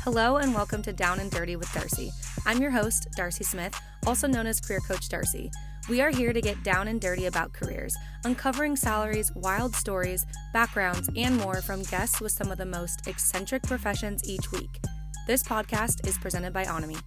Hello and welcome to Down and Dirty with Darci. I'm your host, Darci Smith, also known as Career Coach Darci. We are here to get down and dirty about careers, uncovering salaries, wild stories, backgrounds, and more from guests with some of the most eccentric professions each week. This podcast is presented by Onomy.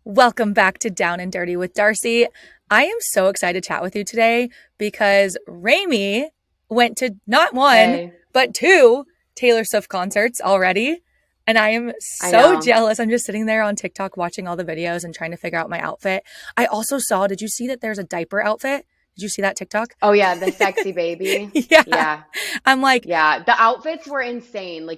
Welcome back to Down and Dirty with Darci. I am so excited to chat with you today because Raimee went to not one, but two Taylor Swift concerts already. And I am so jealous. I'm just sitting there on TikTok watching all the videos and trying to figure out my outfit. I also saw, did you see that there's a diaper outfit? Did you see that TikTok? Oh, yeah. The sexy baby. Yeah. I'm like. Yeah. The outfits were insane.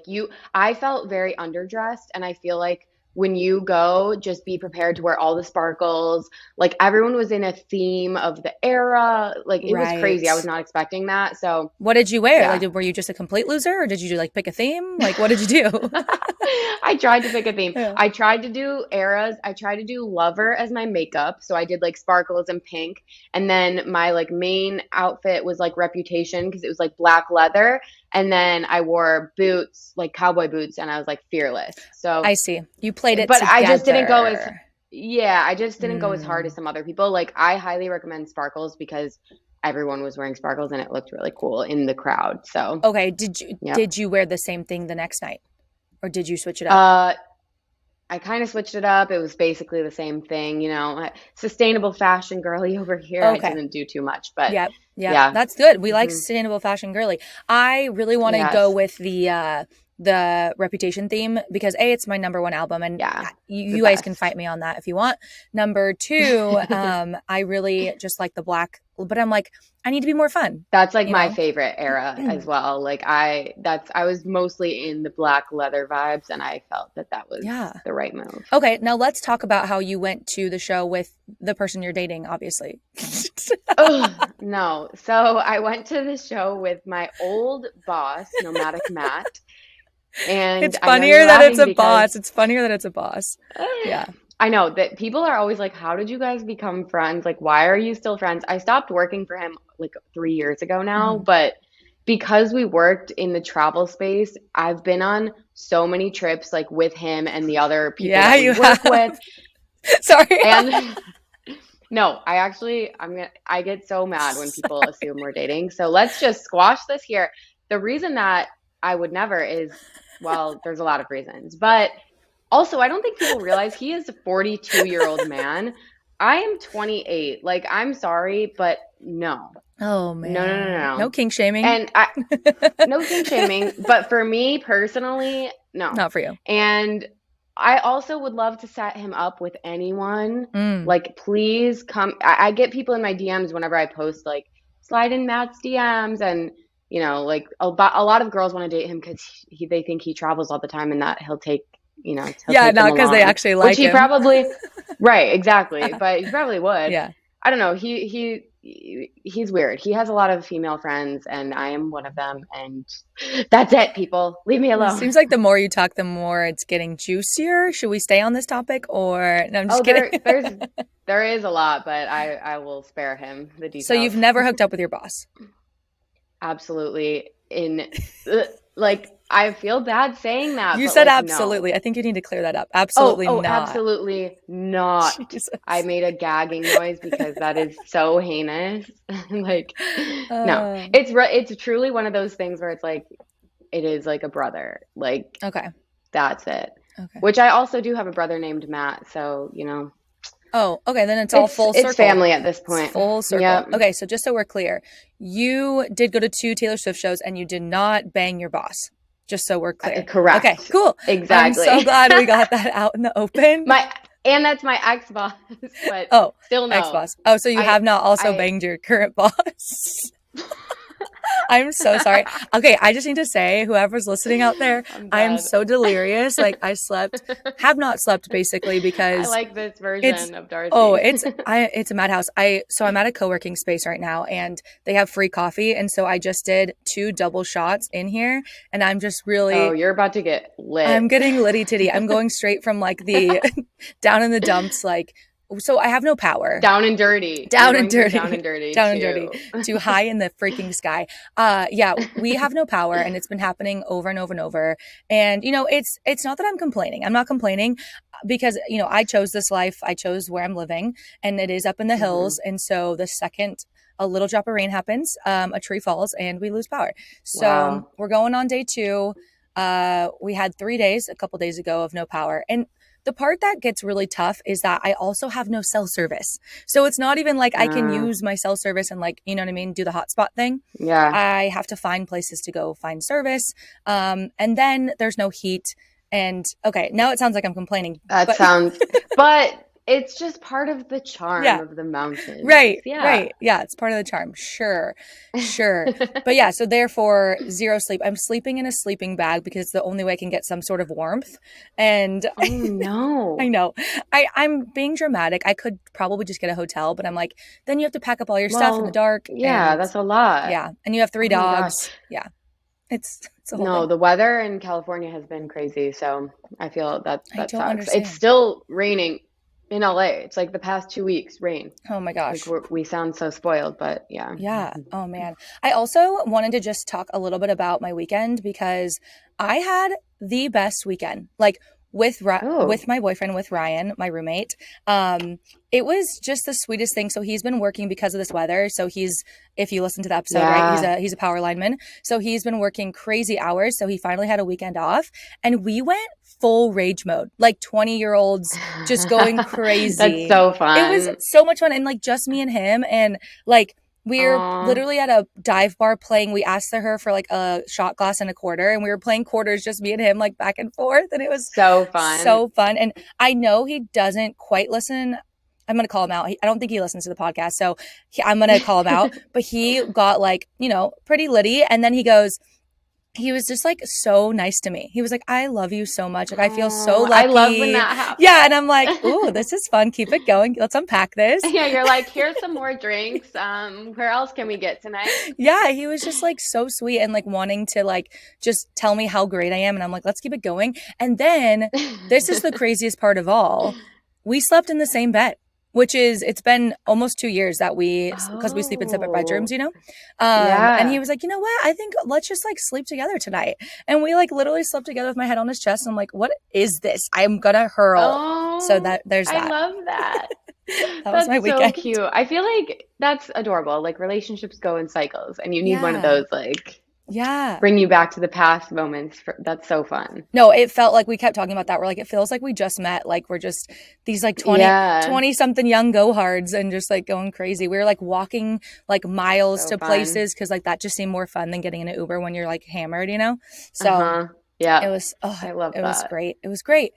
I felt very underdressed. And I feel like when you go, just be prepared to wear all the sparkles. Like everyone was in a theme of the era. It was crazy. I was not expecting that. So what did you wear? Yeah. Were you just a complete loser or did you pick a theme? What did you do? I tried to pick a theme. Yeah. I tried to do eras. I tried to do Lover as my makeup. So I did sparkles and pink. And then my main outfit was Reputation because it was black leather. And then I wore boots, cowboy boots, and I was fearless. So I see. You played it but together. I just didn't go as hard as some other people. I highly recommend sparkles because everyone was wearing sparkles and it looked really cool in the crowd. So okay, did you wear the same thing the next night? Or did you switch it up? I kind of switched it up. It was basically the same thing, sustainable fashion girly over here. Okay. I didn't do too much, but yeah. That's good. We like sustainable fashion girly. I really want to go with the Reputation theme because it's my number one album and you guys can fight me on that if you want. Number two, I really just like the black, but I'm I need to be more fun. That's my favorite era as well. I was mostly in the black leather vibes and I felt that was the right move. Okay, now let's talk about how you went to the show with the person you're dating, obviously. No. So I went to the show with my old boss, Nomadic Matt. And it's funnier that it's a boss. It's funnier that it's a boss. Yeah. I know that people are always how did you guys become friends? Why are you still friends? I stopped working for him 3 years ago now, but because we worked in the travel space, I've been on so many trips with him and the other people that we work with. Sorry. And no, I get so mad when people assume we're dating. So let's just squash this here. The reason that I would never is, well, there's a lot of reasons, but also I don't think people realize he is a 42-year-old man. I am 28. I'm sorry, but no. Oh man. No. No kink shaming. And no kink shaming, but for me personally, no. Not for you. And I also would love to set him up with anyone. Please come. I get people in my DMs whenever I post slide in Matt's DMs and a lot of girls want to date him because they think he travels all the time and that he'll take, not because they actually like him. Which he probably, right, exactly. But he probably would. Yeah. I don't know. He's weird. He has a lot of female friends and I am one of them. And that's it, people. Leave me alone. It seems like the more you talk, the more it's getting juicier. Should we stay on this topic or no, I'm just kidding. There is a lot, but I will spare him the details. So you've never hooked up with your boss? Absolutely. I feel bad saying that. You said absolutely. No. I think you need to clear that up. Absolutely not. Absolutely not. Jesus. I made a gagging noise because that is so heinous. No. It's truly one of those things where it's it is like a brother. Okay. That's it. Okay. Which I also do have a brother named Matt, so Oh, okay. Then it's all full circle. It's family at this point. It's full circle. Yep. Okay, so just so we're clear, you did go to 2 Taylor Swift shows and you did not bang your boss. Just so we're clear. Correct. Okay, cool. Exactly. I'm so glad we got that out in the open. And that's my ex-boss, but still no. Ex-boss. Oh, so you have not also banged your current boss. I'm so sorry. Okay, I just need to say, whoever's listening out there, I am so delirious. I have not slept basically because I like this version of Darci. Oh, it's a madhouse. I'm at a co-working space right now and they have free coffee. And so I just did 2 double shots in here and I'm just really. Oh, you're about to get lit. I'm getting litty titty. I'm going straight from the down in the dumps, So I have no power. Down and dirty. Down You're and going dirty. from down and dirty Down and dirty. To high in the freaking sky. Yeah, we have no power, and it's been happening over and over and over. And, you know, it's not that I'm complaining. I'm not complaining because, you know, I chose this life. I chose where I'm living, and it is up in the hills. And so the second a little drop of rain happens, a tree falls, and we lose power. So Wow. we're going on day 2. We had 3 days, a couple days ago, of no power. And the part that gets really tough is that I also have no cell service. So it's not even like I can use my cell service and, like, you know what I mean, do the hotspot thing. Yeah. I have to find places to go find service. And then there's no heat. And okay, now it sounds like I'm complaining. But it's just part of the charm of the mountains. Right. Yeah. Right. Yeah. It's part of the charm. Sure. But yeah, so therefore 0 sleep. I'm sleeping in a sleeping bag because it's the only way I can get some sort of warmth. And oh no. I know. I'm being dramatic. I could probably just get a hotel, but I'm like, then you have to pack up all your stuff in the dark. Yeah, that's a lot. Yeah. And you have 3 dogs. Yeah. It's a whole thing. The weather in California has been crazy, so I feel that sucks. Understand. It's still raining in LA. It's like the past 2 weeks rain. Oh my gosh. Like we sound so spoiled, but yeah. Yeah. Oh man. I also wanted to just talk a little bit about my weekend because I had the best weekend. Like with my boyfriend, with Ryan, my roommate. It was just the sweetest thing. So he's been working because of this weather. So if you listen to the episode, right, he's a power lineman. So he's been working crazy hours. So he finally had a weekend off, and we went full rage mode, like 20-year-olds just going crazy. That's so fun. It was so much fun. And like just me and him, and like we're literally at a dive bar playing. We asked her for like a shot glass and a quarter, and we were playing quarters, just me and him, like back and forth. And it was so fun. So fun. And I know he doesn't quite listen. I'm going to call him out. I don't think he listens to the podcast. So I'm going to call him out. But he got like, you know, pretty litty. And then he was just like so nice to me. He was like, I love you so much. Like, I feel so lucky. I love when that happens. Yeah. And I'm like, ooh, this is fun. Keep it going. Let's unpack this. Yeah. You're like, here's some more drinks. Where else can we get tonight? Yeah. He was just like so sweet and like wanting to like just tell me how great I am. And I'm like, let's keep it going. And then this is the craziest part of all. We slept in the same bed. Which is, it's been almost 2 years that because we sleep in separate bedrooms, you know? And he was like, you know what? I think let's just like sleep together tonight. And we like literally slept together with my head on his chest. I'm like, what is this? I'm gonna hurl. So there's that. I love that. That was my weekend. So cute. I feel like that's adorable. Like relationships go in cycles, and you need one of those like bring you back to the past moments. That's so fun. No, it felt like we kept talking about that. We're like, it feels like we just met. Like we're just these like 20 something young go-hards and just like going crazy. We were like walking like miles to places because like that just seemed more fun than getting in an Uber when you're like hammered, you know? So yeah, it was, I love that. It was great. It was great.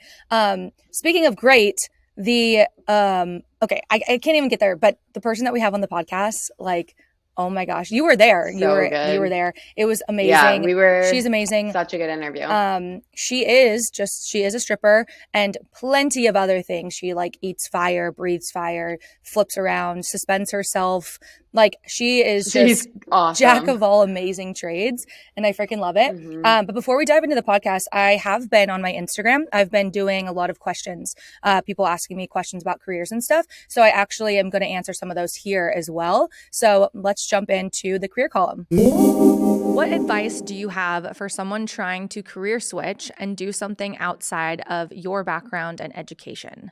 Speaking of great, okay, I can't even get there, but the person that we have on the podcast, like, oh my gosh, you were there. You were there. It was amazing. Yeah, she's amazing. Such a good interview. She is a stripper and plenty of other things. She like eats fire, breathes fire, flips around, suspends herself. Like she's just awesome. Jack of all amazing trades, and I freaking love it. But before we dive into the podcast, I have been on my Instagram. I've been doing a lot of questions, people asking me questions about careers and stuff. So I actually am going to answer some of those here as well. So let's jump into the career column. What advice do you have for someone trying to career switch and do something outside of your background and education?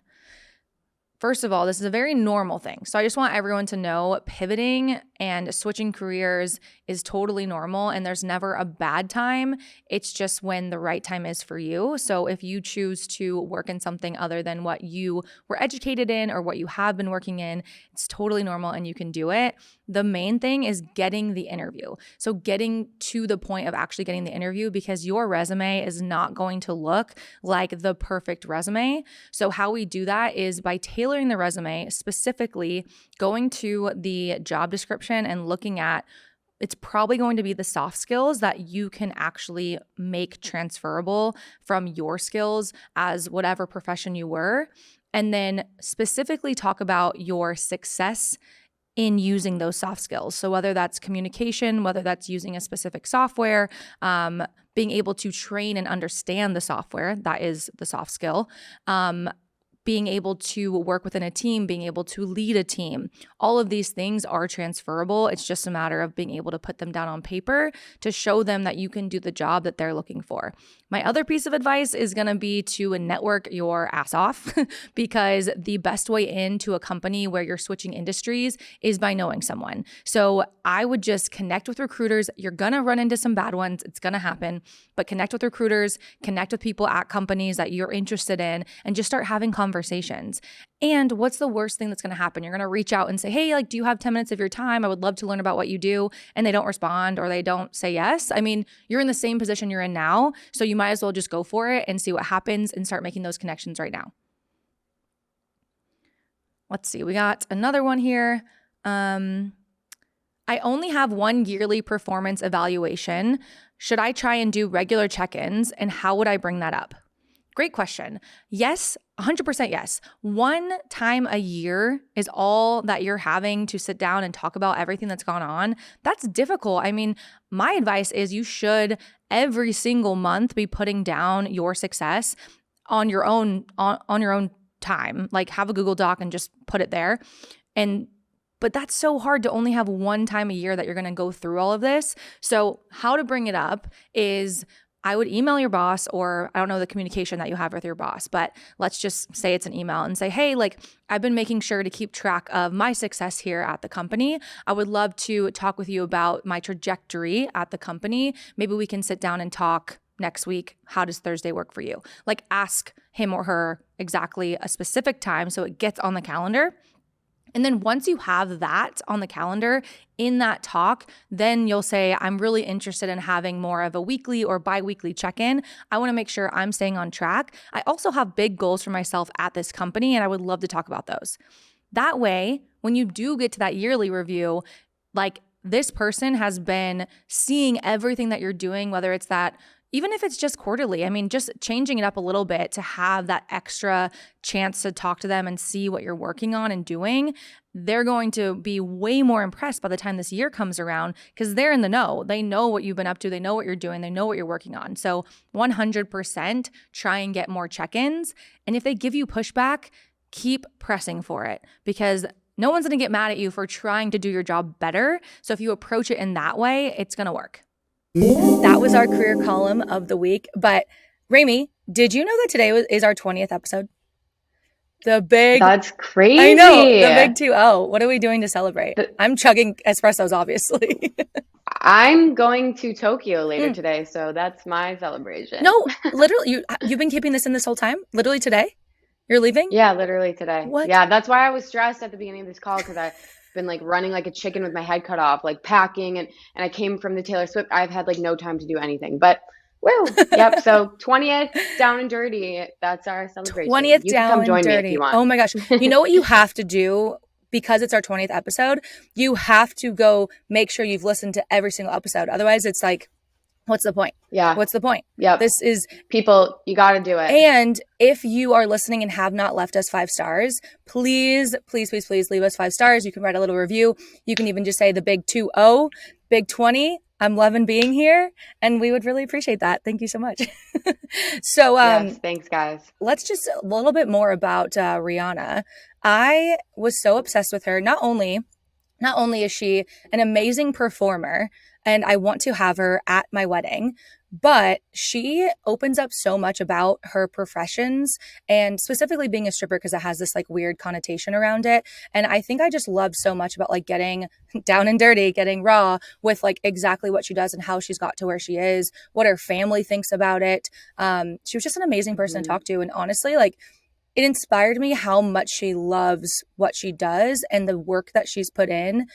First of all, this is a very normal thing. So I just want everyone to know pivoting and switching careers is totally normal, and there's never a bad time. It's just when the right time is for you. So if you choose to work in something other than what you were educated in or what you have been working in, it's totally normal and you can do it. The main thing is getting the interview. So getting to the point of actually getting the interview, because your resume is not going to look like the perfect resume. So how we do that is by tailoring the resume, specifically going to the job description and looking at, it's probably going to be the soft skills that you can actually make transferable from your skills as whatever profession you were. And then specifically talk about your success in using those soft skills. So whether that's communication, whether that's using a specific software, being able to train and understand the software, that is the soft skill, being able to work within a team, being able to lead a team. All of these things are transferable. It's just a matter of being able to put them down on paper to show them that you can do the job that they're looking for. My other piece of advice is going to be to network your ass off because the best way into a company where you're switching industries is by knowing someone. So I would just connect with recruiters. You're going to run into some bad ones. It's going to happen, but connect with recruiters, connect with people at companies that you're interested in, and just start having conversations. And what's the worst thing that's going to happen? You're going to reach out and say, hey, like, do you have 10 minutes of your time? I would love to learn about what you do. And they don't respond or they don't say yes. I mean, you're in the same position you're in now. So you might as well just go for it and see what happens and start making those connections right now. Let's see. We got another one here. I only have one yearly performance evaluation. Should I try and do regular check-ins? And how would I bring that up? Great question. Yes, 100% yes. One time a year is all that you're having to sit down and talk about everything that's gone on. That's difficult. I mean, my advice is you should every single month be putting down your success on your own on your own time. Like have a Google Doc and just put it there. But that's so hard to only have one time a year that you're going to go through all of this. So how to bring it up is I would email your boss, or I don't know the communication that you have with your boss, but let's just say it's an email and say, hey, like I've been making sure to keep track of my success here at the company. I would love to talk with you about my trajectory at the company. Maybe we can sit down and talk next week. How does Thursday work for you? Like ask him or her exactly a specific time so it gets on the calendar. And then once you have that on the calendar in that talk, then you'll say, I'm really interested in having more of a weekly or bi-weekly check-in. I want to make sure I'm staying on track. I also have big goals for myself at this company, and I would love to talk about those. That way, when you do get to that yearly review, like this person has been seeing everything that you're doing, whether it's that even if it's just quarterly, I mean, just changing it up a little bit to have that extra chance to talk to them and see what you're working on and doing, they're going to be way more impressed by the time this year comes around because they're in the know. They know what you've been up to. They know what you're doing. They know what you're working on. So 100% try and get more check-ins. And if they give you pushback, keep pressing for it because no one's going to get mad at you for trying to do your job better. So if you approach it in that way, it's going to work. That was our career column of the week. But Raimee, did you know that today is our 20th episode? That's crazy. I know, the big 2-0. What are we doing to celebrate? I'm chugging espressos, obviously. I'm going to Tokyo later today, so that's my celebration. No, literally, you've been keeping this in this whole time? Literally today? You're leaving? Yeah, literally today. What? Yeah, that's why I was stressed at the beginning of this call because I've been like running like a chicken with my head cut off, like packing, and I came from the Taylor Swift. I've had like no time to do anything, but woo, yep. So 20th down and dirty. That's our celebration. 20th you down can come join and dirty. me if you want. Oh my gosh! You know what you have to do? Because it's our 20th episode, you have to go make sure you've listened to every single episode. Otherwise, it's like, what's the point? Yeah. What's the point? Yeah. This is people, you got to do it. And if you are listening and have not left us 5 stars, please, please, please, please leave us 5 stars. You can write a little review. You can even just say the big 2-0, big 20. I'm loving being here. And we would really appreciate that. Thank you so much. So, yes, thanks guys. Let's just a little bit more about Rhianah. I was so obsessed with her. Not only is she an amazing performer, and I want to have her at my wedding, but she opens up so much about her professions and specifically being a stripper because it has this like weird connotation around it. And I think I just love so much about like getting down and dirty, getting raw with like exactly what she does and how she's got to where she is, what her family thinks about it. She was just an amazing person to talk to. And honestly, like it inspired me how much she loves what she does and the work that she's put in.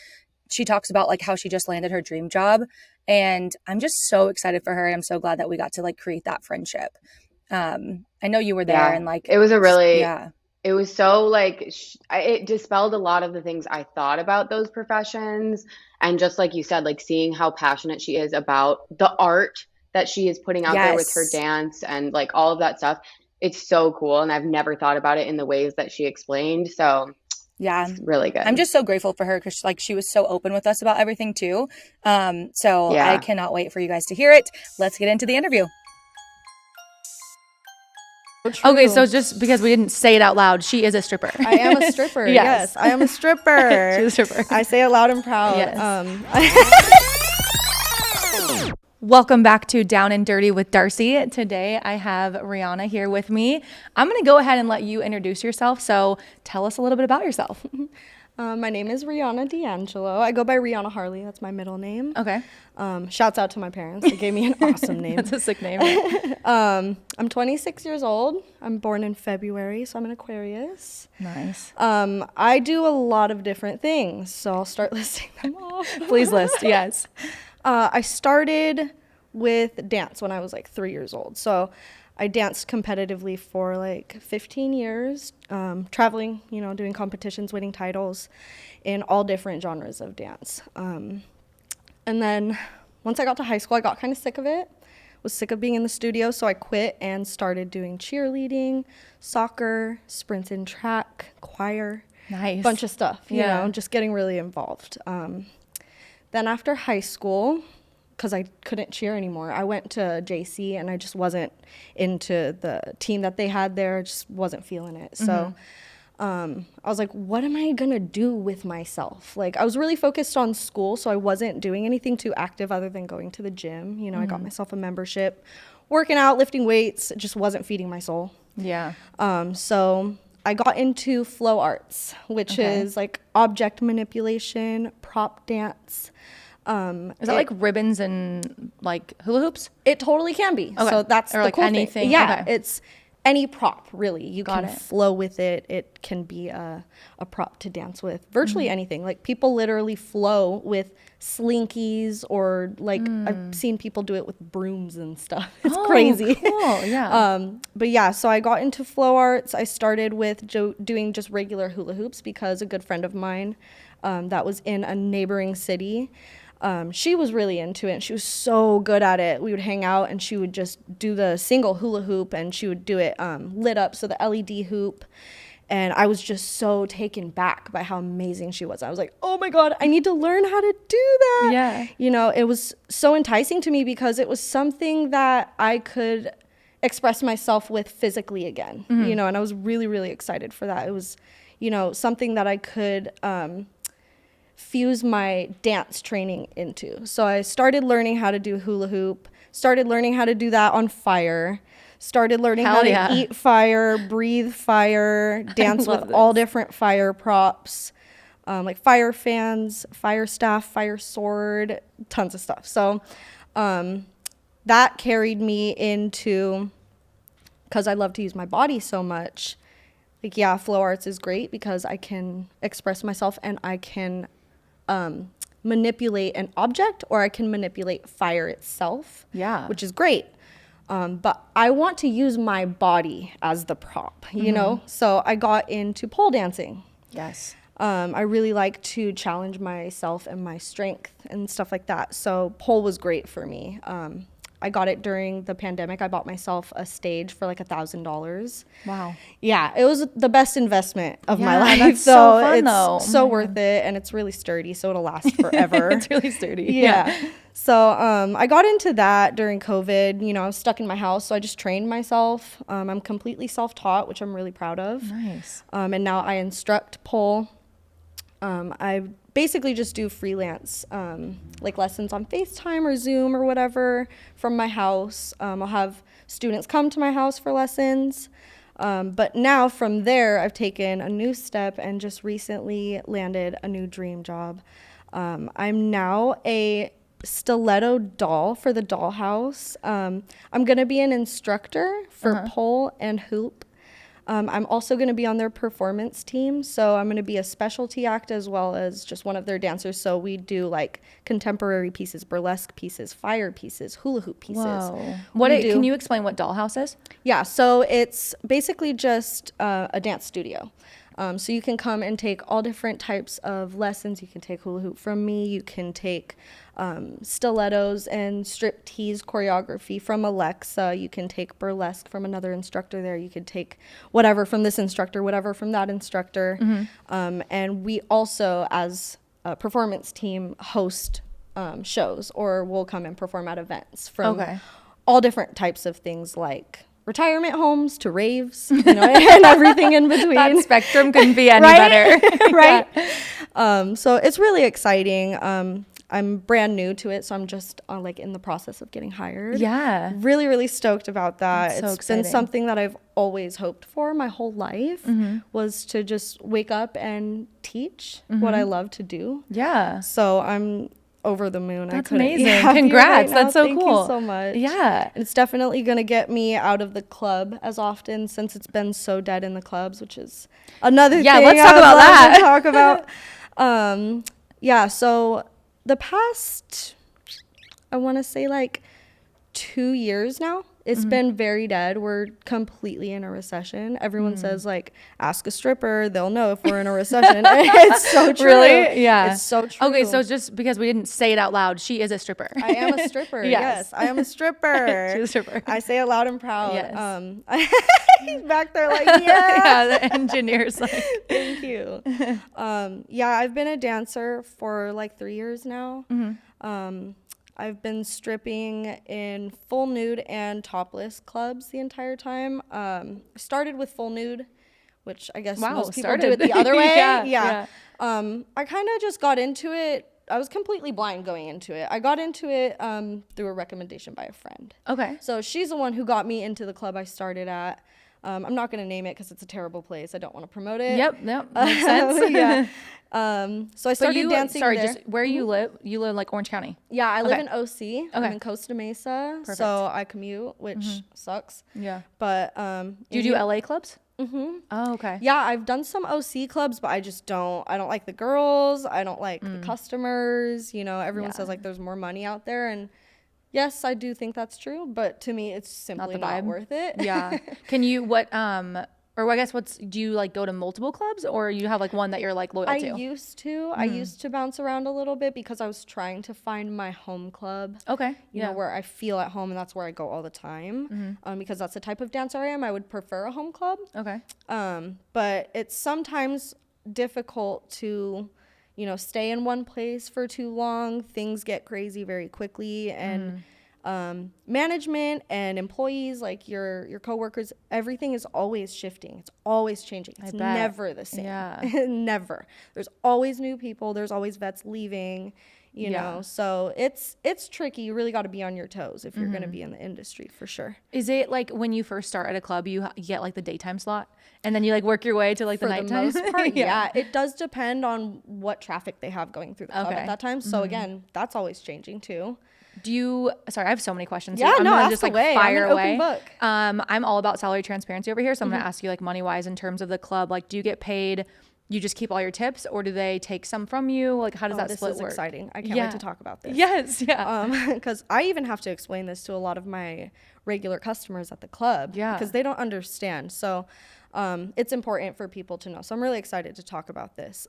She talks about like how she just landed her dream job, and I'm just so excited for her. And I'm so glad that we got to like create that friendship. I know you were there and like, it was a really, yeah, it was so like, it dispelled a lot of the things I thought about those professions. And just like you said, like seeing how passionate she is about the art that she is putting out there with her dance and like all of that stuff. It's so cool. And I've never thought about it in the ways that she explained. So yeah, it's really good. I'm just so grateful for her because like she was so open with us about everything too. So I cannot wait for you guys to hear it. Let's get into the interview. Okay, so just because we didn't say it out loud, she is a stripper. I am a stripper. Yes, I am a stripper. She's a stripper. I say it loud and proud. Yes. Welcome back to Down and Dirty with Darci. Today I have Rhianah here with me. I'm going to go ahead and let you introduce yourself. So tell us a little bit about yourself. My name is Rhianah D'Angelo. I go by Rhianah Harley. That's my middle name. Okay. Shouts out to my parents. They gave me an awesome name. That's a sick name. Right? I'm 26 years old. I'm born in February, so I'm an Aquarius. Nice. I do a lot of different things, so I'll start listing them off. Please list, yes. I started with dance when I was like 3 years old. So I danced competitively for like 15 years, traveling, doing competitions, winning titles in all different genres of dance. And then once I got to high school, I got kind of sick of it, was sick of being in the studio. So I quit and started doing cheerleading, soccer, sprints in track, choir, bunch of stuff, just getting really involved. Then after high school, because I couldn't cheer anymore, I went to JC and I just wasn't into the team that they had there. Just wasn't feeling it. So I was like, what am I going to do with myself? Like, I was really focused on school, so I wasn't doing anything too active other than going to the gym. I got myself a membership, working out, lifting weights. It just wasn't feeding my soul. Yeah. So I got into flow arts, which is like object manipulation, prop dance. Is that like ribbons and like hula hoops? It totally can be. Okay. So that's or the like cool anything. Thing. Yeah, it's any prop really. You can flow with it. It can be a prop to dance with. Virtually anything. Like people literally flow with slinkies or like I've seen people do it with brooms and stuff. It's crazy. Cool. Yeah. But yeah, so I got into flow arts. I started with doing just regular hula hoops because a good friend of mine that was in a neighboring city, she was really into it and she was so good at it. We would hang out and she would just do the single hula hoop and she would do it lit up, so the LED hoop. And I was just so taken back by how amazing she was. I was like, oh my God, I need to learn how to do that. Yeah. It was so enticing to me because it was something that I could express myself with physically again, and I was really, really excited for that. It was, something that I could fuse my dance training into. So I started learning how to do hula hoop, started learning how to do that on fire, started learning how to eat fire, breathe fire, dance with all different fire props, like fire fans, fire staff, fire sword, tons of stuff. So that carried me into, because I love to use my body so much, like, yeah, flow arts is great because I can express myself and I can manipulate an object, or I can manipulate fire itself, which is great. But I want to use my body as the prop, so I got into pole dancing. Yes. I really like to challenge myself and my strength and stuff like that, so pole was great for me. I got it during the pandemic. I bought myself a stage for like $1,000. Wow. Yeah, it was the best investment of my life. That's so fun, though. It's so worth it, and it's really sturdy, so it'll last forever. It's really sturdy. Yeah. So I got into that during COVID. I was stuck in my house, so I just trained myself. I'm completely self-taught, which I'm really proud of. Nice. And now I instruct pole. I basically just do freelance, like lessons on FaceTime or Zoom or whatever from my house. I'll have students come to my house for lessons. But now from there, I've taken a new step and just recently landed a new dream job. I'm now a stiletto doll for the dollhouse. I'm going to be an instructor for pole and hoop. I'm also going to be on their performance team, so I'm going to be a specialty act as well as just one of their dancers. So we do like contemporary pieces, burlesque pieces, fire pieces, hula hoop pieces. Whoa. Can you explain what Dollhouse is? Yeah, so it's basically just a dance studio. So you can come and take all different types of lessons. You can take hula hoop from me. You can take stilettos and strip tease choreography from Alexa. You can take burlesque from another instructor there. You could take whatever from this instructor, whatever from that instructor. And we also, as a performance team, host shows, or we'll come and perform at events from all different types of things like retirement homes to raves, you know, and everything in between. That spectrum couldn't be any Right? better. Right. Yeah. So it's really exciting. I'm brand new to it, so I'm just like in the process of getting hired. Yeah. Really, really stoked about that. That's so It's exciting. been something that I've always hoped for my whole life, was to just wake up and teach what I love to do. Yeah. So I'm over the moon. That's I couldn't amazing. be happier Congrats. right now. That's so Thank cool. you so much. Yeah. And it's definitely going to get me out of the club as often, since it's been so dead in the clubs, which is another thing let's I talk would about love that. to talk about. Yeah, so the past, I want to say like 2 years now, it's been very dead. We're completely in a recession. Everyone says, like, ask a stripper, they'll know if we're in a recession. It's so true. Really? Yeah. It's so true. Okay, so just because we didn't say it out loud, she is a stripper. I am a stripper. Yes, I am a stripper. She's a stripper. I say it loud and proud. Yes. He's back there like, yeah. Yeah, the engineer's like. Thank you. Yeah, I've been a dancer for like 3 years now. I've been stripping in full nude and topless clubs the entire time. Started with full nude, which I guess most people do it the other way. Yeah. I kind of just got into it. I was completely blind going into it. I got into it through a recommendation by a friend. Okay. So she's the one who got me into the club I started at. I'm not going to name it because it's a terrible place. I don't want to promote it. Yep. Makes sense. Yeah. So I started dancing there. just where you live? You live like Orange County. Yeah, I live in OC. Okay. I'm in Costa Mesa. Perfect. So I commute, which sucks. Yeah. But Do you do LA clubs? Oh, okay. yeah, I've done some OC clubs, but I don't like the girls. I don't like the customers. You know, everyone says like there's more money out there, and yes, I do think that's true, but to me it's simply not worth it. Yeah. Can you or I guess do you like go to multiple clubs, or you have like one that you're like loyal to? I used to bounce around a little bit because I was trying to find my home club. Okay. You know, where I feel at home, and that's where I go all the time. Because that's the type of dancer I am. I would prefer a home club. Okay. But it's sometimes difficult to, you know, stay in one place for too long. Things get crazy very quickly, and management and employees, like your coworkers, everything is always shifting. It's always changing. It's never the same. Yeah. Never. There's always new people. There's always vets leaving. You know, so it's tricky. You really got to be on your toes if you're going to be in the industry, for sure. Is it like when you first start at a club, you get like the daytime slot, and then you like work your way to like the nighttime? For the most part, yeah. It does depend on what traffic they have going through the club at that time. So again, that's always changing too. Sorry, I have so many questions. Yeah, I'm gonna just like fire away. Open book. I'm all about salary transparency over here, so I'm gonna ask you like money wise in terms of the club. Like, do you get paid? You just keep all your tips, or do they take some from you? Like, how does that split work? This is exciting. I can't wait to talk about this. Yes, yeah. Because I even have to explain this to a lot of my regular customers at the club. Yeah. Because they don't understand. So it's important for people to know. So I'm really excited to talk about this.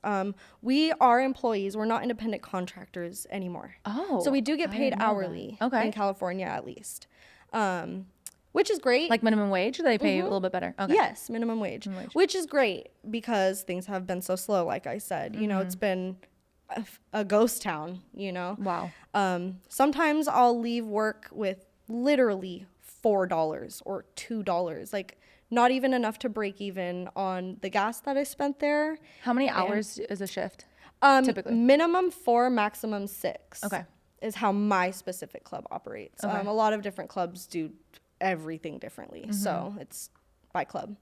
We are employees. We're not independent contractors anymore. Oh. So we do get paid hourly. Okay. In California, at least. Which is great. Like minimum wage? Do they pay a little bit better? Okay. Yes, minimum wage. Which is great because things have been so slow, like I said. You know, it's been a ghost town, you know. Wow. Sometimes I'll leave work with literally $4 or $2, like not even enough to break even on the gas that I spent there. How many hours is a shift? Typically. Minimum 4, maximum 6. Okay. Is how my specific club operates. Okay. A lot of different clubs do everything differently, so it's by club.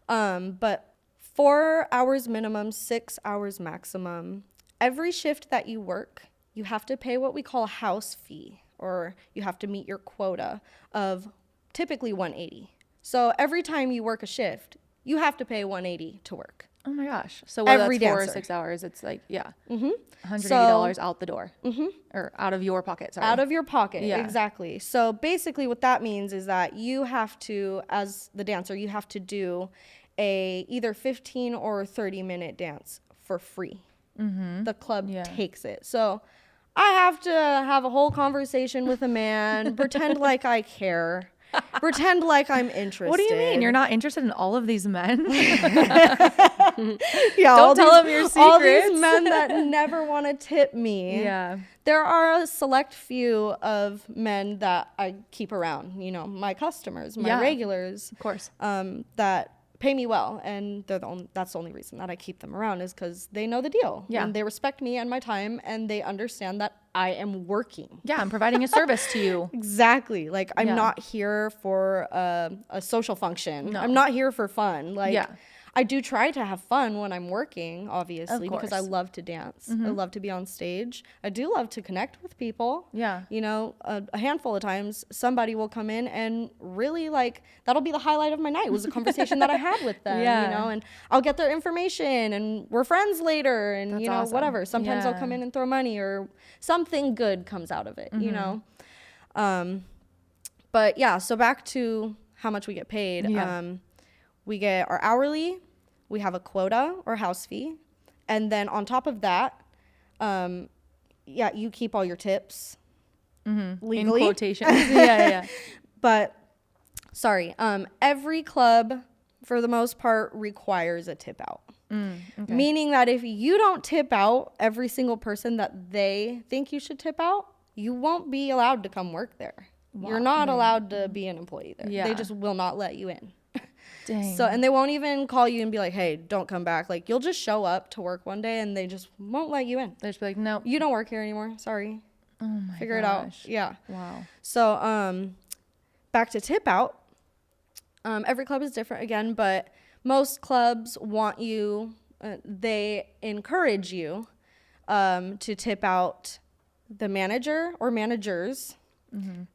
But 4 hours minimum, 6 hours maximum. Every shift that you work, you have to pay what we call a house fee, or you have to meet your quota of typically $180. So every time you work a shift, you have to pay $180 to work. Oh my gosh. So whether Every that's 4 or dancer. 6 hours, it's like, $180 out the door. Or out of your pocket, sorry. Out of your pocket, Yeah. exactly. So basically what that means is that you have to, as the dancer, you have to do a either 15 or 30-minute dance for free. The club takes it. So I have to have a whole conversation with a man, pretend like I care. pretend like I'm interested. What do you mean? You're not interested in all of these men? Yeah, Don't tell them your secrets. All these men that never want to tip me. Yeah. There are a select few of men that I keep around, you know, my customers, my regulars. Of course. That pay me well, and that's the only reason that I keep them around is because they know the deal. Yeah. And they respect me and my time, and they understand that I am working. Yeah, I'm providing a service to you. Exactly. Like, I'm not here for a social function. No. I'm not here for fun. Like, Yeah. I do try to have fun when I'm working, obviously, because I course. love to dance. I love to be on stage. I do love to connect with people. Yeah. You know, a handful of times somebody will come in and really, like, that'll be the highlight of my night was a conversation that I had with them, Yeah. you know, and I'll get their information and we're friends later and, That's you know, awesome. whatever. Sometimes they'll Yeah. come in and throw money or something good comes out of it, you know. But yeah, so back to how much we get paid. Yeah. We get our hourly, we have a quota or house fee, and then on top of that, you keep all your tips legally. In quotations. Yeah. But sorry, every club for the most part requires a tip out. Okay. Meaning that if you don't tip out every single person that they think you should tip out, you won't be allowed to come work there. Wow. You're not allowed to be an employee there. Yeah. They just will not let you in. Dang. So, and they won't even call you and be like, hey, don't come back. Like, you'll just show up to work one day and they just won't let you in. They just be like, no. You don't work here anymore. Sorry. Oh my Figure it out. Yeah. Wow. So, back to tip out. Every club is different again, but most clubs want you, they encourage you to tip out the manager or managers,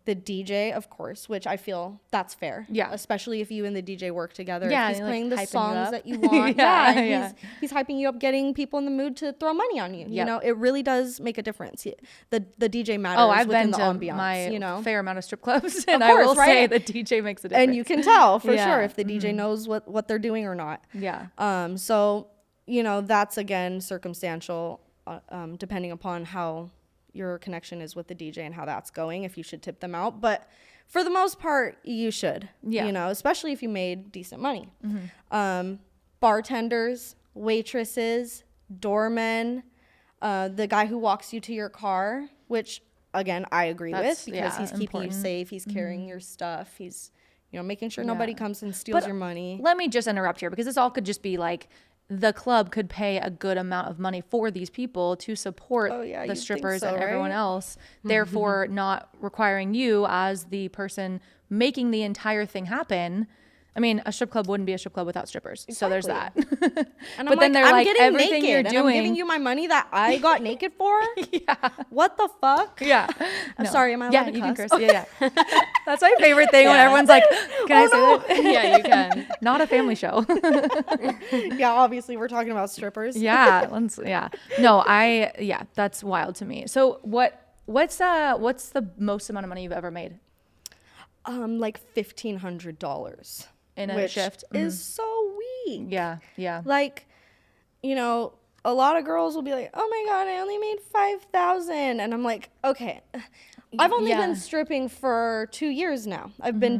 the DJ, of course, which I feel that's fair. Yeah. Especially if you and the DJ work together. Yeah, If he's like, playing the hyping you songs up. that you want. Yeah, and yeah. He's hyping you up, getting people in the mood to throw money on you. You Yep. know, it really does make a difference. The DJ matters Oh, I've within been the to ambiance, my you know. fair amount of strip clubs, and course, I will say right? the DJ makes a difference. And you can tell for Yeah. sure if the DJ knows what they're doing or not. Yeah. So, you know, that's again circumstantial, depending upon how your connection is with the DJ and how that's going, if you should tip them out. But for the most part, you should. Yeah. You know, especially if you made decent money. Bartenders, waitresses, doormen, the guy who walks you to your car, which again I agree That's- with because yeah, he's keeping important. you safe, he's carrying your stuff, he's, you know, making sure nobody comes and steals But your money. Let me just interrupt here because this all could just be like the club could pay a good amount of money for these people to support Oh, yeah, the you'd think strippers so, and everyone right? else, therefore not requiring you as the person making the entire thing happen. I mean, a strip club wouldn't be a strip club without strippers. So there's that. And But then they're I'm like, getting everything naked you're and I'm doing- giving you my money that I got naked for? Yeah. What the fuck? Yeah. I'm No. sorry, am I allowed Yeah, to you can cuss? curse. Yeah. That's my favorite thing when everyone's like, can I say that? Yeah, you can. Not a family show. Yeah, obviously we're talking about strippers. Yeah. No, that's wild to me. So what's the most amount of money you've ever made Like $1,500 in a which shift? is so weak. Yeah. Like, you know, a lot of girls will be like, "Oh my god, I only made 5,000," and I'm like, "Okay, I've only Yeah. been stripping for 2 years now. I've been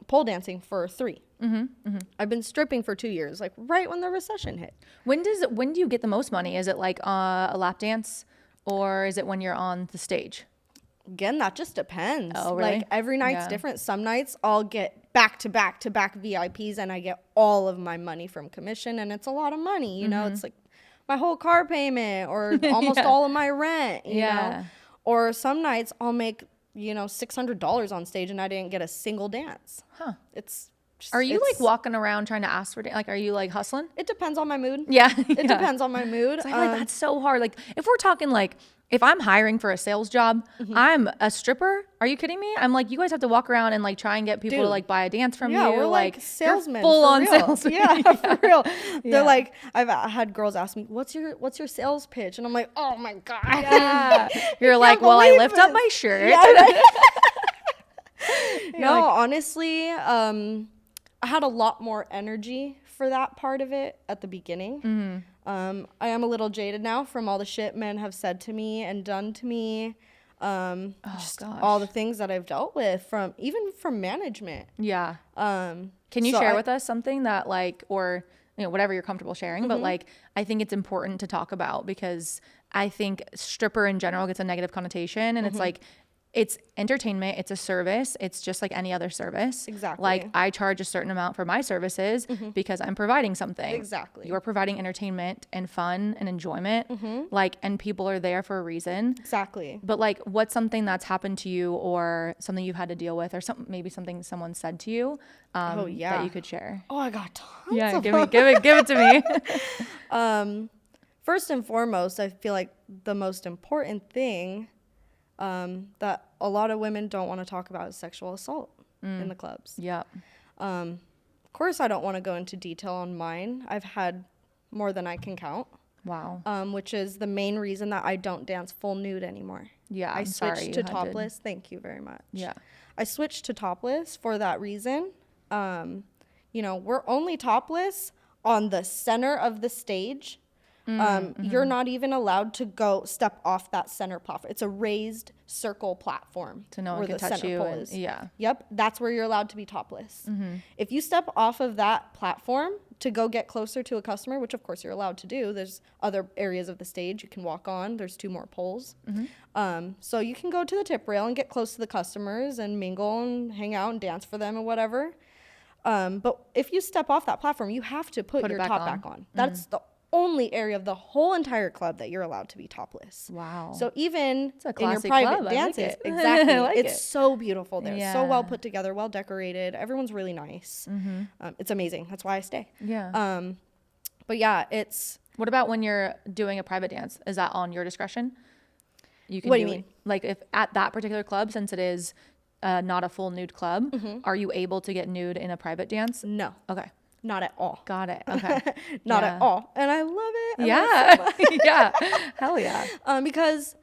pole dancing for 3. I've been stripping for 2 years, like right when the recession hit." When do you get the most money? Is it like a lap dance, or is it when you're on the stage? Again, that just depends. Oh, really? Like every night's Yeah. different. Some nights I'll get back to back to back VIPs and I get all of my money from commission, and it's a lot of money, you know, it's like my whole car payment or almost Yeah. all of my rent, you Yeah. know. Or some nights I'll make, you know, $600 on stage and I didn't get a single dance. Huh. It's just, Are you like it's- walking around trying to ask for like? Are you like hustling? It depends on my mood. Yeah. It depends on my mood. I feel like that's so hard. Like if we're talking like if I'm hiring for a sales job, I'm a stripper. Are you kidding me? I'm like, you guys have to walk around and like try and get people to Dude. like buy a dance from Yeah, you. we're like salesmen. full for on real. salesmen. Yeah, for real. Yeah. They're like, I've had girls ask me, "What's your sales pitch?" And I'm like, "Oh my god." Yeah. You're I like, can't well, I believe lift up this. my shirt. Yeah, right? No, like- honestly, I had a lot more energy for that part of it at the beginning. I am a little jaded now from all the shit men have said to me and done to me. Just all the things that I've dealt with from management. Yeah. Can you share with us something that like, or whatever you're comfortable sharing, but like, I think it's important to talk about because I think stripper in general gets a negative connotation, and it's like, it's entertainment, it's a service, it's just like any other service. Exactly. Like I charge a certain amount for my services because I'm providing something. Exactly. You're providing entertainment and fun and enjoyment, like, and people are there for a reason. Exactly. But like, what's something that's happened to you or something you've had to deal with or maybe something someone said to you that you could share? Oh, I got tons. Yeah, give it to me. First and foremost, I feel like the most important thing that a lot of women don't want to talk about is sexual assault in the clubs. Yeah. Of course, I don't want to go into detail on mine. I've had more than I can count. Wow. Which is the main reason that I don't dance full nude anymore. Yeah. I switched to topless. Thank you very much. Yeah. I switched to topless for that reason. We're only topless on the center of the stage. You're not even allowed to go step off that center platform. It's a raised circle platform. So no one can touch you. Yeah. Yep. That's where you're allowed to be topless. If you step off of that platform to go get closer to a customer, which of course you're allowed to do, there's other areas of the stage you can walk on. There's 2 more poles. So you can go to the tip rail and get close to the customers and mingle and hang out and dance for them and whatever. But if you step off that platform, you have to put your top back on. That's the only area of the whole entire club that you're allowed to be topless. Wow. So even in your private club. dances, I like it. exactly. It's so beautiful there. Yeah. So well put together, well decorated. Everyone's really nice. It's amazing. That's why I stay. Yeah. But yeah, it's. What about when you're doing a private dance? Is that on your discretion? You can What do you mean? Like if at that particular club, since it is not a full nude club, are you able to get nude in a private dance? No. Okay. Not at all. Got it. Okay. Not at all. And I love it. Yeah. Yeah. Hell yeah. Because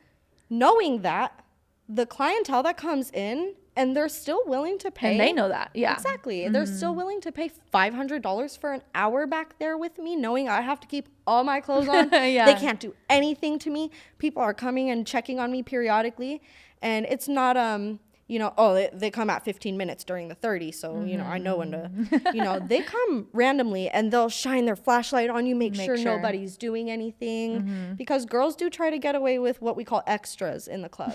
knowing that, the clientele that comes in, and they're still willing to pay. And they know that. Yeah. Exactly. They're still willing to pay $500 for an hour back there with me, knowing I have to keep all my clothes on. Yeah. They can't do anything to me. People are coming and checking on me periodically. And it's not, they come at 15 minutes during the 30. So, I know when to, they come randomly and they'll shine their flashlight on you, make sure nobody's doing anything. Because girls do try to get away with what we call extras in the club,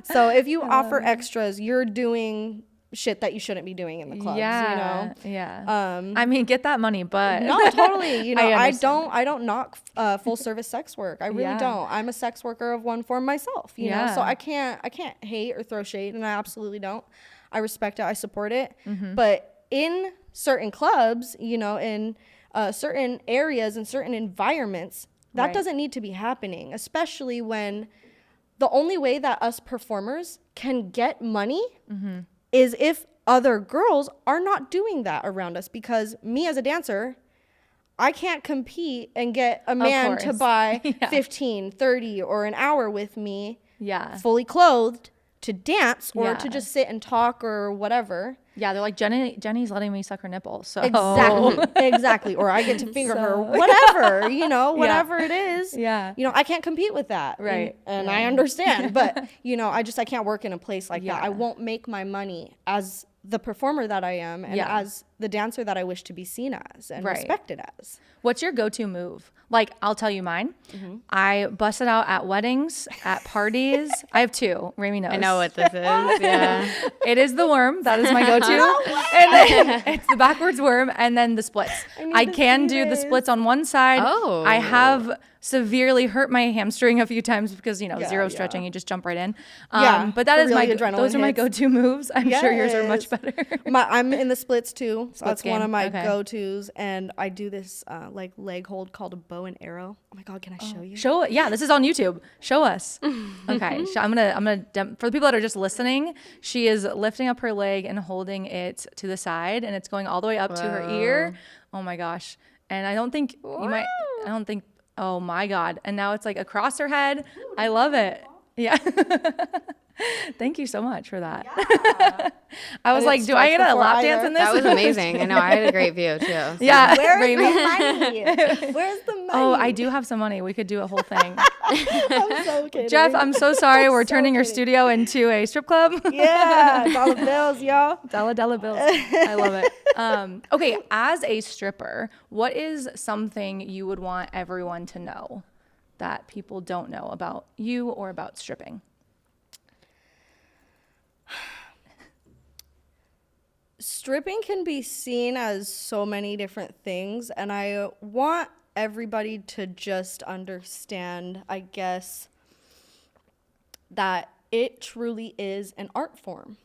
So if you offer extras, you're doing shit that you shouldn't be doing in the clubs, Yeah. I mean, get that money, but no, totally. I don't knock full service sex work. I really don't. I'm a sex worker of one form myself, you know, so I can't hate or throw shade, and I absolutely don't. I respect it. I support it. But in certain clubs, in certain areas and certain environments, that doesn't need to be happening, especially when the only way that us performers can get money is if other girls are not doing that around us, because me as a dancer, I can't compete and get a man to buy 15, 30 or an hour with me fully clothed to dance or to just sit and talk or whatever. Yeah, they're like, Jenny's letting me suck her nipple. So Exactly. Or I get to finger her, whatever, whatever it is. Yeah. I can't compete with that. Right. And I understand. But, I can't work in a place like that. I won't make my money as the performer that I am and as the dancer that I wish to be seen as and respected as. What's your go-to move? Like, I'll tell you mine. I bust it out at weddings, at parties. I have 2. Raimee knows. I know what this is. Yeah. It is the worm. That is my go-to. And then it's the backwards worm and then the splits. I can do the splits on one side. Oh. I have severely hurt my hamstring a few times because, zero stretching. You just jump right in. But that is those are my go-to moves. I'm sure yours are much better. I'm in the splits too. So that's one of my go-tos. And I do this leg hold called a bow and arrow. Oh my God, can I show you? Show it. Yeah, this is on YouTube. Show us. Okay. I'm gonna for the people that are just listening, she is lifting up her leg and holding it to the side, and it's going all the way up to her ear. Oh my gosh. And I don't think oh my God. And now it's like across her head. I love it. Yeah. Thank you so much for that. Yeah. I was like, do I get a lap dance in this? That was amazing. I know. I had a great view too. So. Yeah. Where's Raimee. the money? Where's the money? Oh, I do have some money. We could do a whole thing. I'm so kidding. Jeff, I'm so sorry. We're so turning your kidding. studio into a strip club. Yeah, dollar bills, y'all. Dollar bills. I love it. Okay, as a stripper, what is something you would want everyone to know that people don't know about you or about stripping? Stripping can be seen as so many different things, and I want everybody to just understand, I guess, that it truly is an art form.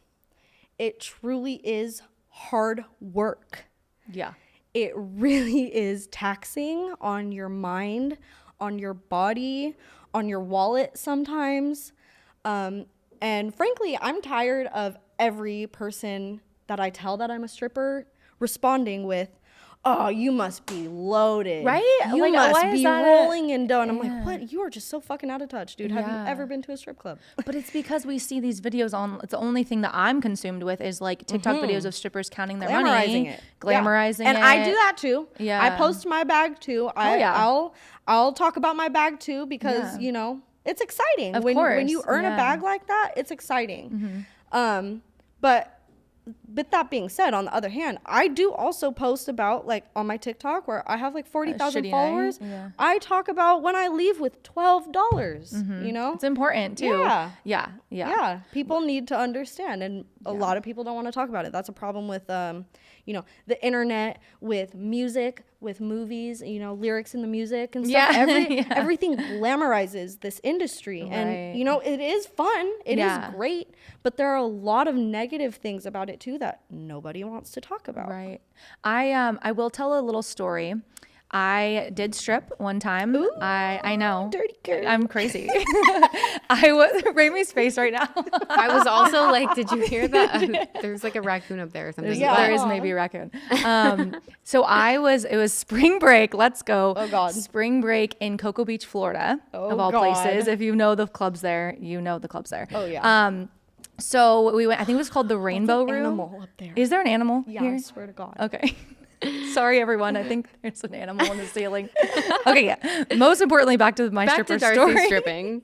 It truly is hard work. Yeah. It really is taxing on your mind, on your body, on your wallet sometimes. And frankly, I'm tired of every person that I tell that I'm a stripper responding with, oh, you must be loaded. Right? You Like, must why is be that rolling in dough. And I'm Yeah. like, what? You are just so fucking out of touch, dude. Have Yeah. you ever been to a strip club? But it's because we see these videos on, it's the only thing that I'm consumed with is like TikTok videos of strippers counting their money. It. Glamorizing yeah. And it. I do that too. Yeah. I post my bag too. I'll talk about my bag too because, Yeah. you know, it's exciting. Of When course. you earn Yeah. a bag like that, it's exciting. But with that being said, on the other hand, I do also post about, like, on my TikTok where I have like 40,000 shitty followers. night. Yeah. I talk about when I leave with $12, you know? It's important too. Yeah. Yeah. Yeah. Yeah, people need to understand, and a lot of people don't want to talk about it. That's a problem with, you know, the internet, with music, with movies, you know, lyrics in the music and stuff. Yeah. Everything glamorizes this industry, Right. and you know, it is fun, it Yeah. is great, but there are a lot of negative things about it too that nobody wants to talk about. Right. I will tell a little story. I did strip one time. Ooh, I know. dirty girl. I'm crazy. I was Raimee's face right now. I was also like, did you hear that? There's like a raccoon up there or something. Yeah. There is maybe a raccoon. So it was spring break. Let's go. Oh, God. Spring break in Cocoa Beach, Florida, Oh, of all God. places. If you know the clubs there, you know the clubs there. Oh, yeah. So we went, I think it was called the Rainbow An Room. animal up there. Is there an animal Yeah, here? I swear to God. Okay. Sorry, everyone. I think there's an animal on the ceiling. Okay, yeah. Most importantly, back to my Back stripper to Darci story. stripping.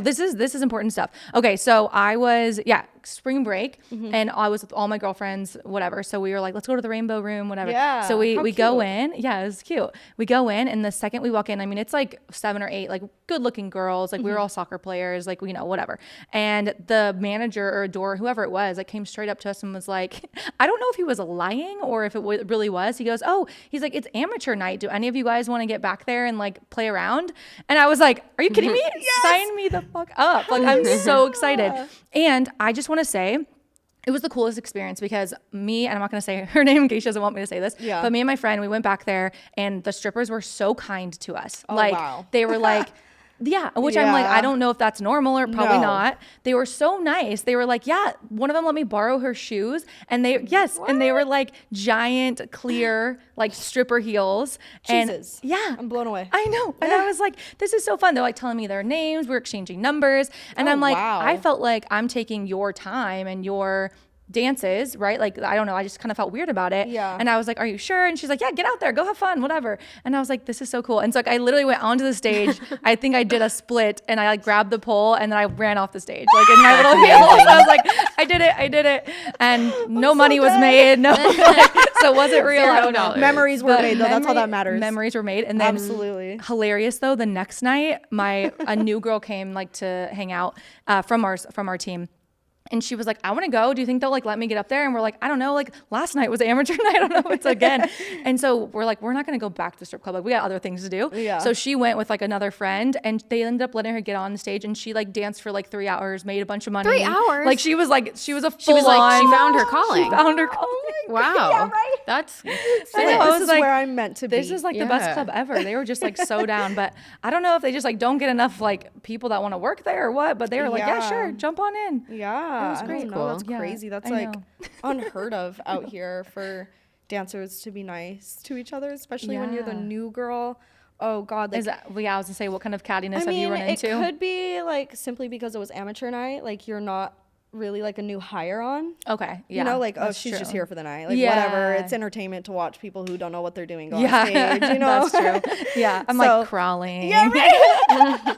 This is important stuff. Okay, so I was spring break, and I was with all my girlfriends, whatever. So we were like, let's go to the Rainbow Room, whatever. Yeah, So we how go cute. in. Yeah, it was cute. We go in, and the second we walk in, I mean, it's like 7 or 8 like good looking girls. Like we were all soccer players, like, you know, whatever. And the manager or door, whoever it was, like came straight up to us and was like, I don't know if he was lying or if it really was. He goes, oh, he's like, it's amateur night. Do any of you guys want to get back there and like play around? And I was like, are you kidding me? Sign me the fuck up. Like, I'm so excited. And I just want to say, it was the coolest experience because me, and I'm not going to say her name in case she doesn't want me to say this, Yeah. but me and my friend, we went back there and the strippers were so kind to us. Oh, like, wow. they were like, yeah, which I'm like, Yeah. I don't know if that's normal or probably No. not. They were so nice. They were like, yeah, one of them let me borrow her shoes. And and they were like giant, clear, like stripper heels. Jesus. And yeah. I'm blown away. I know. And I was like, this is so fun. They're like telling me their names. We're exchanging numbers. And Oh, I'm like, wow. I felt like I'm taking your time and your dances, right? Like, I don't know. I just kind of felt weird about it. Yeah. And I was like, are you sure? And she's like, yeah, get out there, go have fun, whatever. And I was like, this is so cool. And so like, I literally went onto the stage. I think I did a split and I like grabbed the pole and then I ran off the stage, like in my little heels. I was like, I did it. And no money was made. No, so was it real? I don't know. $0. Memories were But made, though. That's all that matters. Memories were made. And then Absolutely. hilarious though, the next night, a new girl came like to hang out from our team. And she was like, I want to go. Do you think they'll like let me get up there? And we're like, I don't know. Like last night was amateur night. I don't know if it's again. And so we're like, we're not going to go back to the strip club. Like we got other things to do. Yeah. So she went with like another friend and they ended up letting her get on the stage and she like danced for like 3 hours, made a bunch of money. 3 hours? Like she was a full She was like, she found her calling. She found her calling. Wow. Yeah, right? That's I know, This I was is like, where I'm meant to be. this is like the best Yeah. club ever. They were just like so down, but I don't know if they just like don't get enough like people that want to work there or what, but they were like, yeah, Yeah. sure, jump on in. Yeah, was I great. don't know. Cool. That's Yeah, crazy. That's I like know. unheard of out here for dancers to be nice to each other, especially when you're the Yeah. new girl Oh God. Like, Is that, well, yeah, I was gonna say, what kind of cattiness have you run into? It could be like simply because it was amateur night. Like you're not really like a new hire on. Okay. Yeah. You know, like, oh, that's she's true. just here for the night. Like, Yeah. whatever. It's entertainment to watch people who don't know what they're doing go on stage, you know? That's true. Yeah. I'm like crawling. Yeah, right.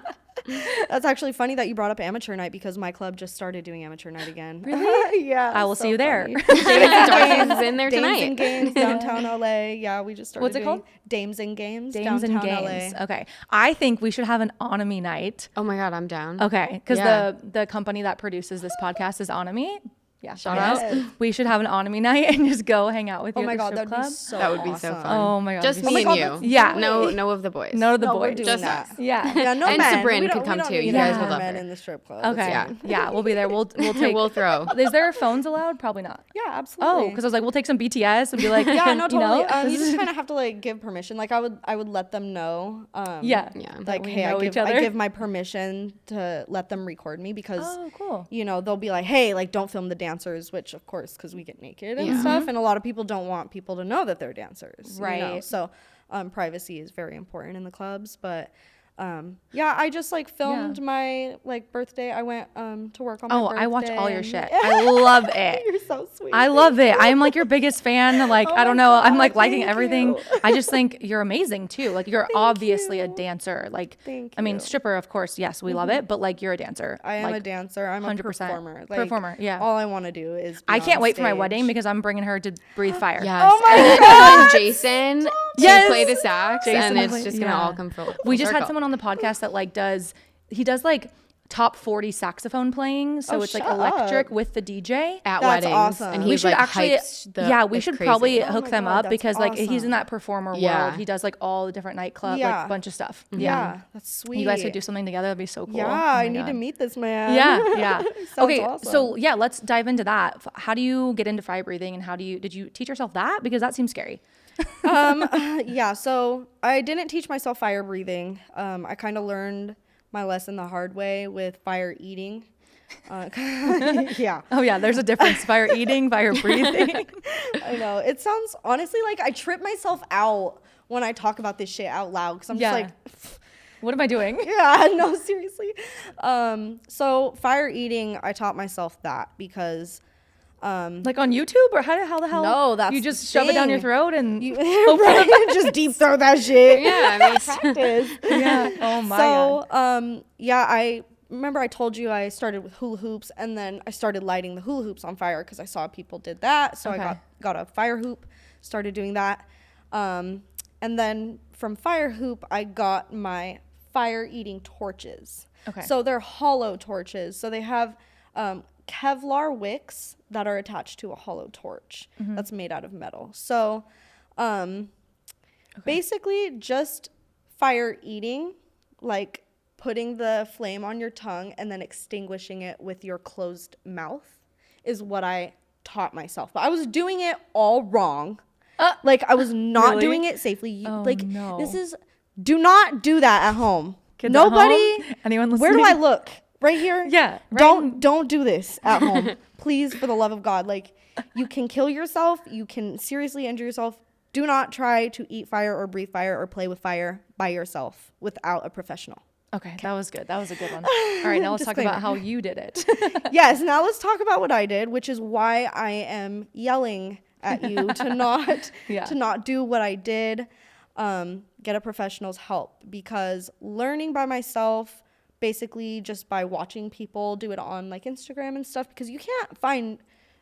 That's actually funny that you brought up amateur night because my club just started doing amateur night again. Really? Yeah. I will see you there. Darci's in there Dames tonight. and Games, downtown LA. Yeah, we just started What's it called? Dames and Games, Dames and downtown Games. LA. Okay. I think we should have an onomy night. Oh my God, I'm down. Okay. Because Yeah. the company that produces this podcast is Onomy. Yeah. Shout out. We should have an onomy night and just go hang out with you Oh at my the God, strip that'd club. be so That would be so awesome. fun. Oh my God. Just that'd me be and God, you. Yeah. No of the boys. None of the No, we're boys. doing Just that. us. Yeah. Yeah, no And men. Sabrin We could don't- come we don't too. need You guys no would love men her. in the strip club. Okay. Yeah. Yeah. We'll be there. We'll take. We'll throw. Is there phones allowed? Probably not. Yeah, absolutely. Oh, because I was like, we'll take some BTS and be like, Yeah, no, totally. You know? You just kind of have to like give permission. Like I would let them know. Yeah. Yeah. Like, we hey, know I each give, other. I give my permission to let them record me because, Oh, cool. you know, they'll be like, hey, like don't film the dancers, which of course, because we get naked and Yeah. stuff. And a lot of people don't want people to know that they're dancers. You know? Right. So privacy is very important in the clubs. But yeah, I just like filmed my like birthday. I went to work on my birthday. I watch all your shit. I love it. You're so sweet. I love it. I'm like your biggest fan. Like, Oh I don't my know. I'm God, like liking thank everything. you. I just think you're amazing too. Like you're obviously a you. dancer. Like, Thank I mean, you. Mm-hmm. stripper, of course. Yes, we love it. But like you're a dancer. I am like, a dancer. I'm a 100%. performer. Performer, yeah. All I want to do is. I be can't on wait for my stage. wedding because I'm bringing her to breathe fire. Yes. Oh my and then God, Jason to Yes. play the sax, Jason and will it's play- just gonna yeah. all come full. We just had circle. someone on the podcast that like does like top 40 saxophone playing. So Oh, it's like shut electric up. with the DJ. at That's weddings, awesome. and We he's should like actually, hyped the, yeah, we it's should crazy. probably Oh hook my them God, up that's because like he's in awesome. that performer Yeah. world. He does like all the different nightclubs, Yeah. like bunch of stuff. Yeah, that's sweet. You guys could do something together. That'd be so cool. Yeah, Oh my I need to God. meet this man. Yeah, yeah. Sounds Okay, awesome. so yeah, let's dive into that. How do you get into fire breathing, and did you teach yourself that? Because that seems scary. Yeah, so I didn't teach myself fire breathing. I kind of learned my lesson the hard way with fire eating. Yeah, Oh yeah, there's a difference. Fire eating, fire breathing. I know. It sounds honestly like I trip myself out when I talk about this shit out loud because I'm Yeah. just like, What am I doing? yeah, no, seriously. So fire eating, I taught myself that because Like on YouTube, or how the hell? No, that's you just the shove it down your thing. throat and you right? Just deep throw that shit. Yeah, I mean, Practice. yeah. Oh my God. So, yeah, I remember I told you I started with hula hoops, and then I started lighting the hula hoops on fire because I saw people did that. So Okay. I got a fire hoop, started doing that, and then from fire hoop I got my fire eating torches. Okay. So they're hollow torches. So they have Kevlar wicks that are attached to a hollow torch that's made out of metal. So basically just fire eating, like putting the flame on your tongue and then extinguishing it with your closed mouth is what I taught myself. But I was doing it all wrong. Like I was not Really? doing it safely. Oh, like no. do not do that at home. Kids at Nobody. home? Anyone Where do I listening? look? Right here? Yeah, right Don't do this at home. Please, for the love of God. Like you can kill yourself. You can seriously injure yourself. Do not try to eat fire or breathe fire or play with fire by yourself without a professional. Okay, that was good. That was a good one. All right, now let's talk about how you did it. Yes, now let's talk about what I did, which is why I am yelling at you to not Yeah. to not do what I did. Get a professional's help, because learning by myself, basically just by watching people do it on like Instagram and stuff, because you can't find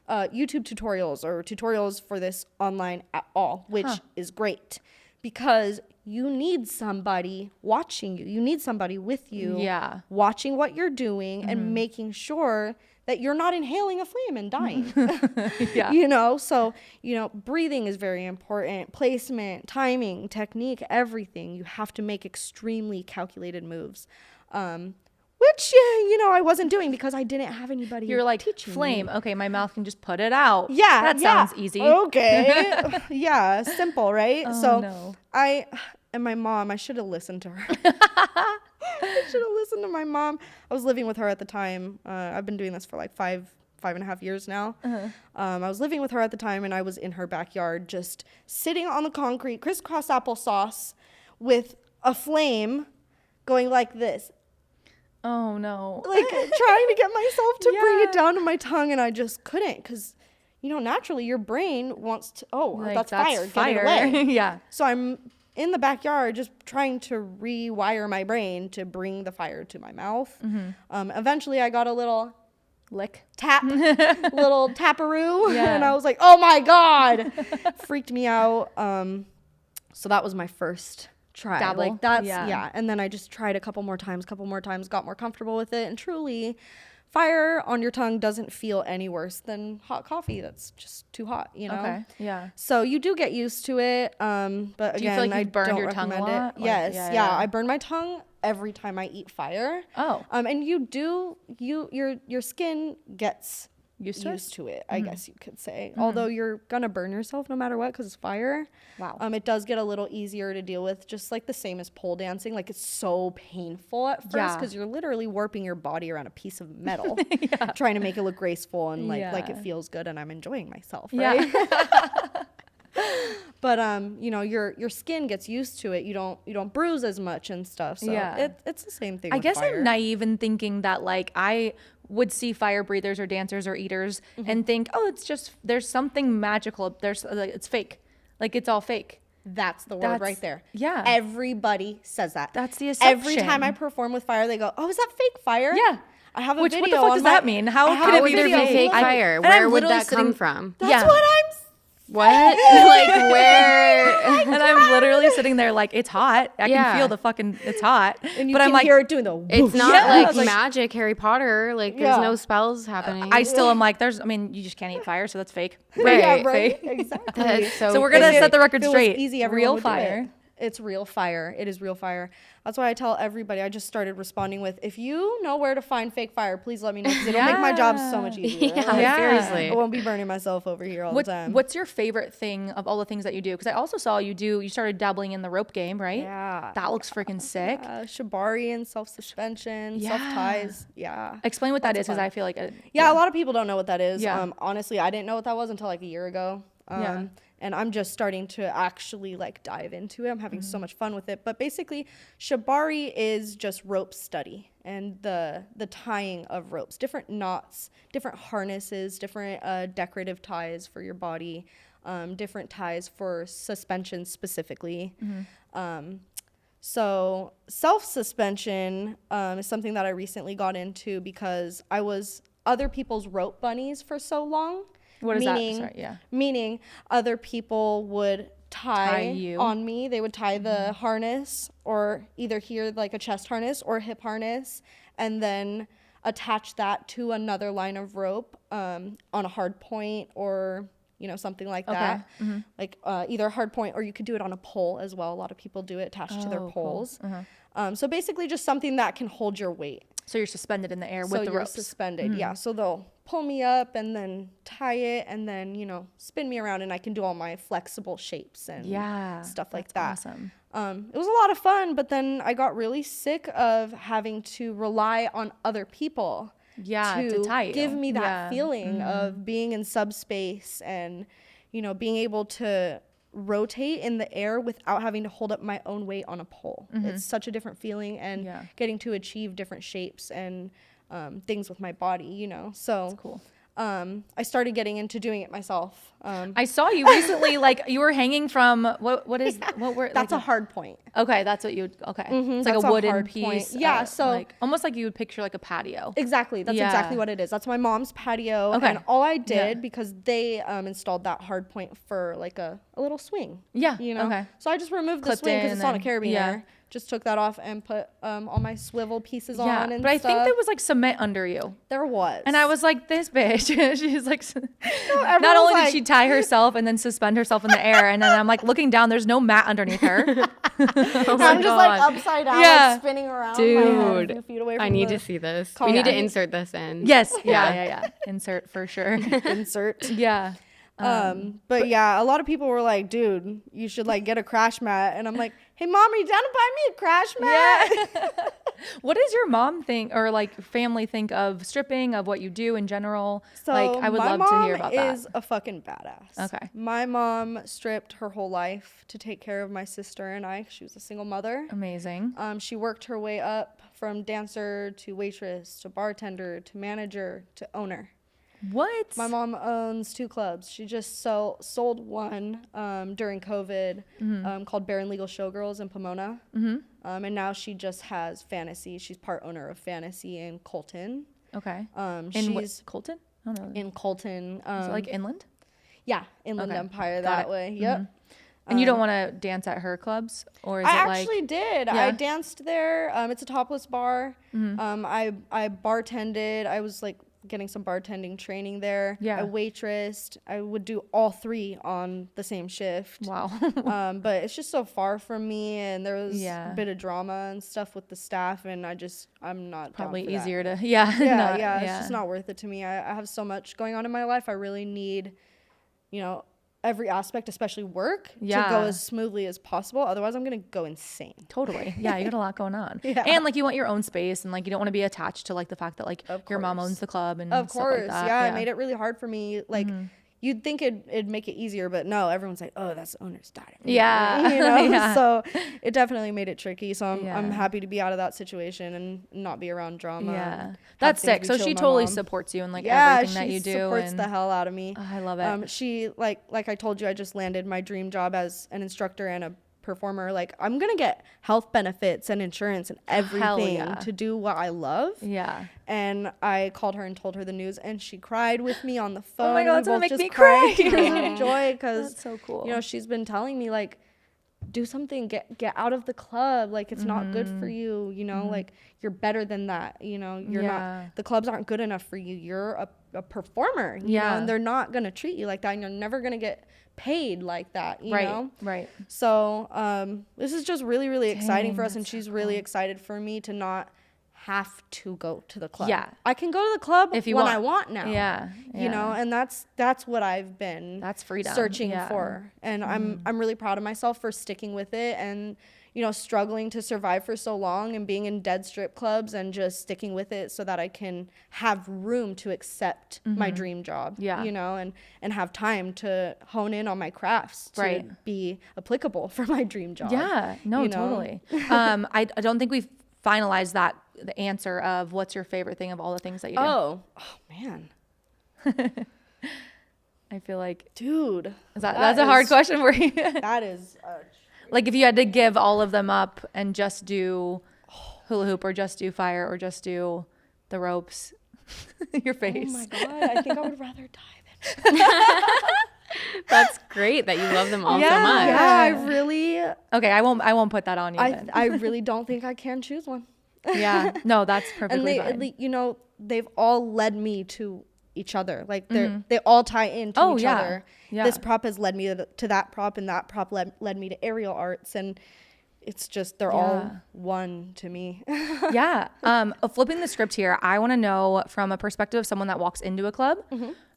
YouTube tutorials or tutorials for this online at all, which is great, because you need somebody watching you. You need somebody with you, Yeah. watching what you're doing and making sure that you're not inhaling a flame and dying. Yeah. You know, so, you know, breathing is very important. Placement, timing, technique, everything. You have to make extremely calculated moves, which, you know, I wasn't doing because I didn't have anybody You're like, teaching flame. me. Okay, my mouth can just put it out. Yeah. That sounds easy. Okay. Yeah, simple, right? Oh, so no. and my mom, I should have listened to her. I should have listened to my mom. I was living with her at the time. I've been doing this for like five and a half years now. I was living with her at the time, and I was in her backyard just sitting on the concrete, crisscross applesauce with a flame going like this. Oh no. Like trying to get myself to bring it down to my tongue, and I just couldn't, because naturally your brain wants to, that's fire, get it away. Yeah. So I'm in the backyard just trying to rewire my brain to bring the fire to my mouth. Eventually I got a little Lick. tap, little taparoo, and I was like, oh my God, freaked me out. So that was my first try. Dabble. Like that's, and then I just tried a couple more times, got more comfortable with it, and truly, fire on your tongue doesn't feel any worse than hot coffee that's just too hot, Okay. Yeah. So you do get used to it, but Do you again, feel like I you've burned don't your tongue a recommend lot? it. Like, Yes, I burn my tongue every time I eat fire. Oh. And your skin gets Used to it? I guess you could say. Although you're gonna burn yourself no matter what, because it's fire. Wow. It does get a little easier to deal with, just like the same as pole dancing. Like, it's so painful at first, because you're literally warping your body around a piece of metal, trying to make it look graceful and like it feels good, and I'm enjoying myself, right? But your skin gets used to it. You don't bruise as much and stuff. So it's the same thing. I with guess fire. I'm naive in thinking that like I would see fire breathers or dancers or eaters and think, oh, it's just, there's something magical. It's fake. Like, it's all fake. That's the word right there. Yeah. Everybody says that. That's the assumption. Every time I perform with fire, they go, oh, is that fake fire? Yeah. I have a What video. the fuck does that mean? How How could would it there be be fake fire? Where would that come from? That's what I'm What? Like, where? And I'm literally sitting there like, it's hot. I can feel the fucking, it's hot. And you but can I'm like, hear it doing the whoosh. It's not Yeah. like magic Harry Potter. Like, there's no spells happening. I still am like, you just can't eat fire, so that's fake. Right. Yeah, right. Fake. Exactly. That's So we're gonna set the record If it was straight. easy, everyone Real would do it. fire. It's real fire. It is real fire. That's why I tell everybody. I just started responding with, if you know where to find fake fire, please let me know, because it'll make my job so much easier. Seriously. I won't be burning myself over here all the time. What's your favorite thing of all the things that you do? Because I also saw you started dabbling in the rope game, right? Yeah. That looks freaking sick. Shibari and self-suspension, self-ties. Yeah. Explain what that is, because I feel like a lot of people don't know what that is. Yeah. Honestly, I didn't know what that was until like a year ago. And I'm just starting to actually like dive into it. I'm having so much fun with it. But basically, shibari is just rope study and the tying of ropes, different knots, different harnesses, different decorative ties for your body, different ties for suspension specifically. So self-suspension is something that I recently got into because I was other people's rope bunnies for so long. What is that? Sorry, Meaning other people would tie you on me. They would tie the harness, or either here like a chest harness or hip harness, and then attach that to another line of rope on a hard point or something like that. Like either a hard point, or you could do it on a pole as well. A lot of people do it attached to their poles. Cool. So basically just something that can hold your weight. So you're suspended in the air with the ropes. Suspended, yeah. So they'll pull me up and then tie it and then, spin me around, and I can do all my flexible shapes and stuff like that. Awesome. It was a lot of fun, but then I got really sick of having to rely on other people to tie you. Give me that feeling of being in subspace and, being able to rotate in the air without having to hold up my own weight on a pole. It's such a different feeling, and getting to achieve different shapes and things with my body, so that's cool. I started getting into doing it myself. I saw you recently, like you were hanging from what is what were that's like a hard point. Okay, that's what you would it's like a wooden piece. Yeah, so like almost like you would picture like a patio. Exactly. That's exactly what it is. That's my mom's patio. Okay. And all I did, because they installed that hard point for like a little swing. Yeah. Okay. So I just removed the swing because it's on a carabiner. Just took that off and put all my swivel pieces on and but I stuff. think there was like cement under you. There was. And I was like, this bitch. She's like, not only did she tie herself and then suspend herself in the air, and then I'm like looking down, there's no mat underneath her. I'm just like upside down, like spinning around. Dude, my head, feet away from I need to see this. Call we need me. to insert this in. Yes. Yeah. Insert for sure. Insert. Yeah. But yeah, a lot of people were like, dude, you should like get a crash mat. And I'm like, hey mom, are you down to buy me a crash mat? What does your mom think, or like family think of stripping, of what you do in general? So like, I would love to hear about that. My mom is a fucking badass. Okay. My mom stripped her whole life to take care of my sister and I. She was a single mother. Amazing. She worked her way up from dancer to waitress to bartender to manager to owner. What? My mom owns 2 clubs. She just sold one during COVID called Baron Legal Showgirls in Pomona. And now she just has Fantasy. She's part owner of Fantasy in Colton. Okay. She's Colton? I don't know. in Colton. Is it like inland? Yeah, Inland Okay. Empire Got that it. way. Yep. And you don't want to dance at her clubs? Or is I it like... actually did. Yeah. I danced there. It's a topless bar. I bartended. I was like getting some bartending training there. Yeah. I waitressed. I would do all 3 on the same shift. Wow. But it's just so far from me, and there was Yeah. a bit of drama and stuff with the staff, and I'm not Probably down for easier that. to... Yeah. Yeah, it's just not worth it to me. I have so much going on in my life. I really need, every aspect, especially work, to Yeah. go as smoothly as possible. Otherwise, I'm going to go insane. Totally. Yeah, you got a lot going on. Yeah. And like you want your own space, and like you don't want to be attached to like the fact that like your mom course. owns the club and Of stuff course. like that. Yeah, it made it really hard for me. Like, you'd think it'd make it easier, but no, everyone's like, oh, that's the owner's daughter. Yeah. Yeah. So it definitely made it tricky. So I'm Yeah. happy to be out of that situation and not be around drama. Yeah. and That's have things sick. be So chill she with my totally mom. supports you in like Yeah, everything that you do. she supports And the hell out of me. Oh, I love it. She like I told you, I just landed my dream job as an instructor and a performer. Like, I'm gonna get health benefits and insurance and everything yeah. to do what I love. Yeah. And I called her and told her the news, and she cried with me on the phone. Oh my God, and that's we gonna both make just me cried cry. tears of joy because That's so cool. she's been telling me like, do something, get out of the club. Like, it's not good for you. Like, you're better than that. You're Yeah. not. The clubs aren't good enough for you. You're a performer. You know, and they're not gonna treat you like that. And you're never gonna get paid like that. You know. Right. So this is just really, really exciting for us, and that's so she's really excited for me to not have to go to the club. Yeah. I can go to the club If you when want. I want now. Yeah. And that's what I've been That's freedom. searching Yeah. for. And I'm really proud of myself for sticking with it and struggling to survive for so long and being in dead strip clubs and just sticking with it so that I can have room to accept my dream job. Yeah. And have time to hone in on my crafts to Right. be applicable for my dream job. Yeah. No, totally. I don't think we've finalized the answer of what's your favorite thing of all the things that you do. Oh man. I feel like Dude. that's a hard question for you. That is Like if you had to give all of them up and just do hula hoop or just do fire or just do the ropes, your face. oh my God, I think I would rather die than That's great that you love them all so much. Yeah, I really Okay, I won't put that on you then. I really don't think I can choose one. Yeah. No, that's And perfectly fine. they've all led me to each other. Like they all tie into each other. Yeah. This prop has led me to that prop, and that prop led me to aerial arts, and it's just they're all one to me. Yeah. Flipping the script here, I want to know from a perspective of someone that walks into a club,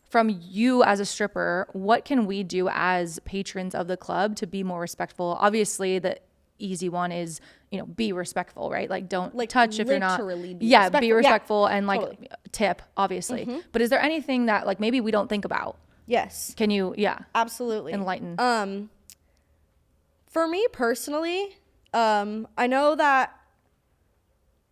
from you as a stripper, what can we do as patrons of the club to be more respectful? Obviously, the easy one is, be respectful, right? Like don't touch if you're not. Literally be Be respectful. respectful and like Totally. tip, obviously. But is there anything that like maybe we don't think about? Yes, Can you, absolutely. enlighten? For me personally, I know that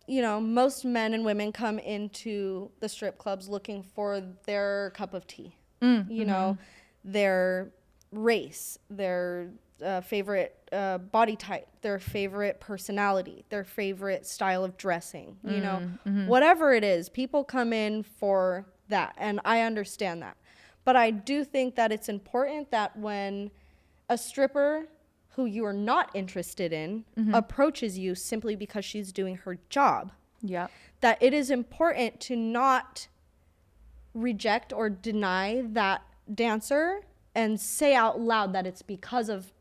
most men and women come into the strip clubs looking for their cup of tea. Their race, their favorite body type, their favorite personality, their favorite style of dressing. Whatever it is, people come in for that, and I understand that. But I do think that it's important that when a stripper who you are not interested in approaches you simply because she's doing her job, Yeah. that it is important to not reject or deny that dancer and say out loud that it's because of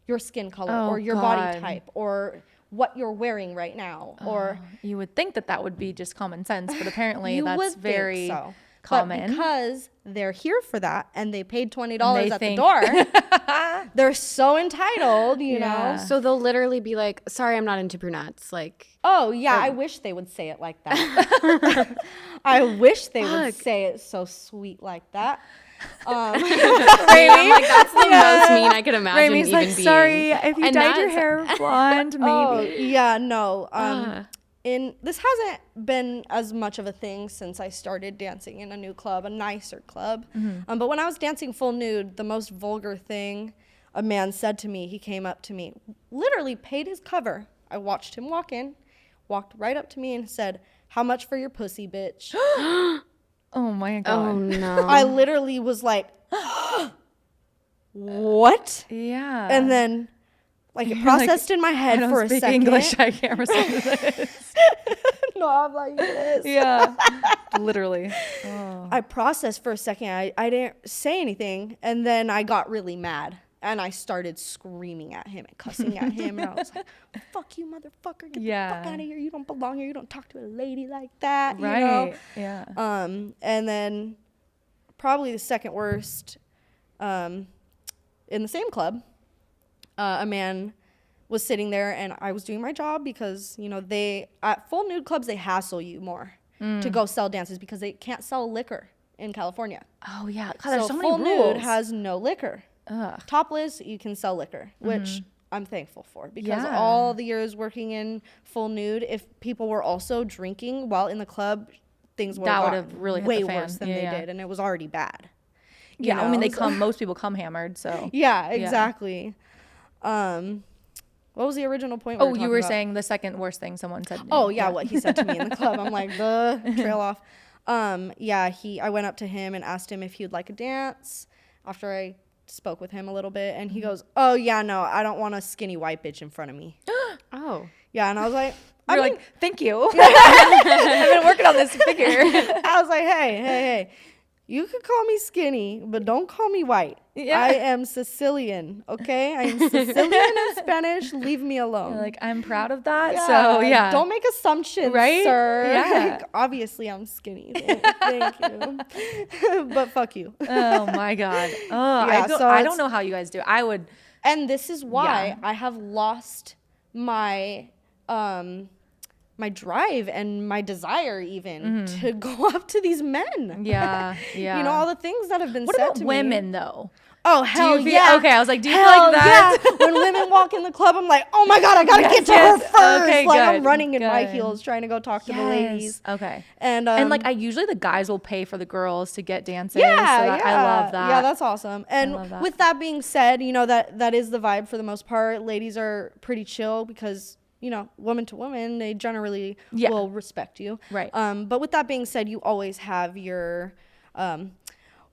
your skin color or your body type or what you're wearing right now. Or You would think that would be just common sense, but apparently you that's would very think so. common. But because they're here for that and they paid $20 at the door, they're so entitled, you know? So they'll literally be like, sorry, I'm not into brunettes. Like, oh, yeah, I wish they would say it like that. I wish they would say it so sweet like that. Raimee, I'm like, that's the most mean I could imagine Raimee's even like, being. sorry, if you dyed your hair blonde, maybe. Oh, yeah, no. This hasn't been as much of a thing since I started dancing in a new club, a nicer club. But when I was dancing full nude, the most vulgar thing a man said to me, he came up to me, literally paid his cover. I watched him walk in, walked right up to me and said, "How much for your pussy, bitch?" Oh my God. Oh no. I literally was like, what? Yeah. And then like it processed in my head for a second. I don't speak English. I can't respond to this. No, I'm like this. Yeah. Literally. Oh. I processed for a second. I didn't say anything. And then I got really mad. And I started screaming at him and cussing at him. And I was like, fuck you, motherfucker. Get the fuck out of here. You don't belong here. You don't talk to a lady like that. Right. You know? Yeah. And then probably the second worst, in the same club, a man was sitting there and I was doing my job because, you know, at full nude clubs, they hassle you more to go sell dances because they can't sell liquor in California. Oh, yeah. God, there's so many full rules. nude has no liquor. Ugh. Topless, you can sell liquor, which I'm thankful for because all the years working in full nude, if people were also drinking while in the club, things would have really hit way the fan. worse than they did, and it was already bad. Yeah, You I mean, know? most people come hammered, so. Yeah, exactly. What was the original point? You were saying the second worst thing someone said. Oh yeah, what he said to me in the club. I'm like, trail off. I went up to him and asked him if he would like a dance after I spoke with him a little bit, and he goes, "Oh yeah, no, I don't want a skinny white bitch in front of me." Oh. Yeah, and I was like, You're like, thank you. I've been working on this figure. I was like, hey, you could call me skinny, but don't call me white. Yeah. I am Sicilian, okay? I am Sicilian and Spanish. Leave me alone. You're like, I'm proud of that. Yeah. So yeah. Don't make assumptions, right? sir. Yeah. Like, obviously, I'm skinny. Thank you. But fuck you. Oh my God. Oh, Yeah, I don't know how you guys do it. I would. And this is why I have lost my my drive and my desire even to go up to these men. Yeah. You know, all the things that have been what said about to women me. though? Oh, hell Do you yeah. Okay, I was like, do you feel like that? Yeah. When women walk in the club, I'm like, oh my God, I gotta get to her first. Okay, like good, I'm running in my heels trying to go talk to the ladies. Okay. And like usually the guys will pay for the girls to get dancing. Yeah, so I love that. Yeah, that's awesome. And with that being said, you know, that is the vibe for the most part. Ladies are pretty chill because, you know, woman to woman, they generally will respect you. Right. But with that being said, you always have your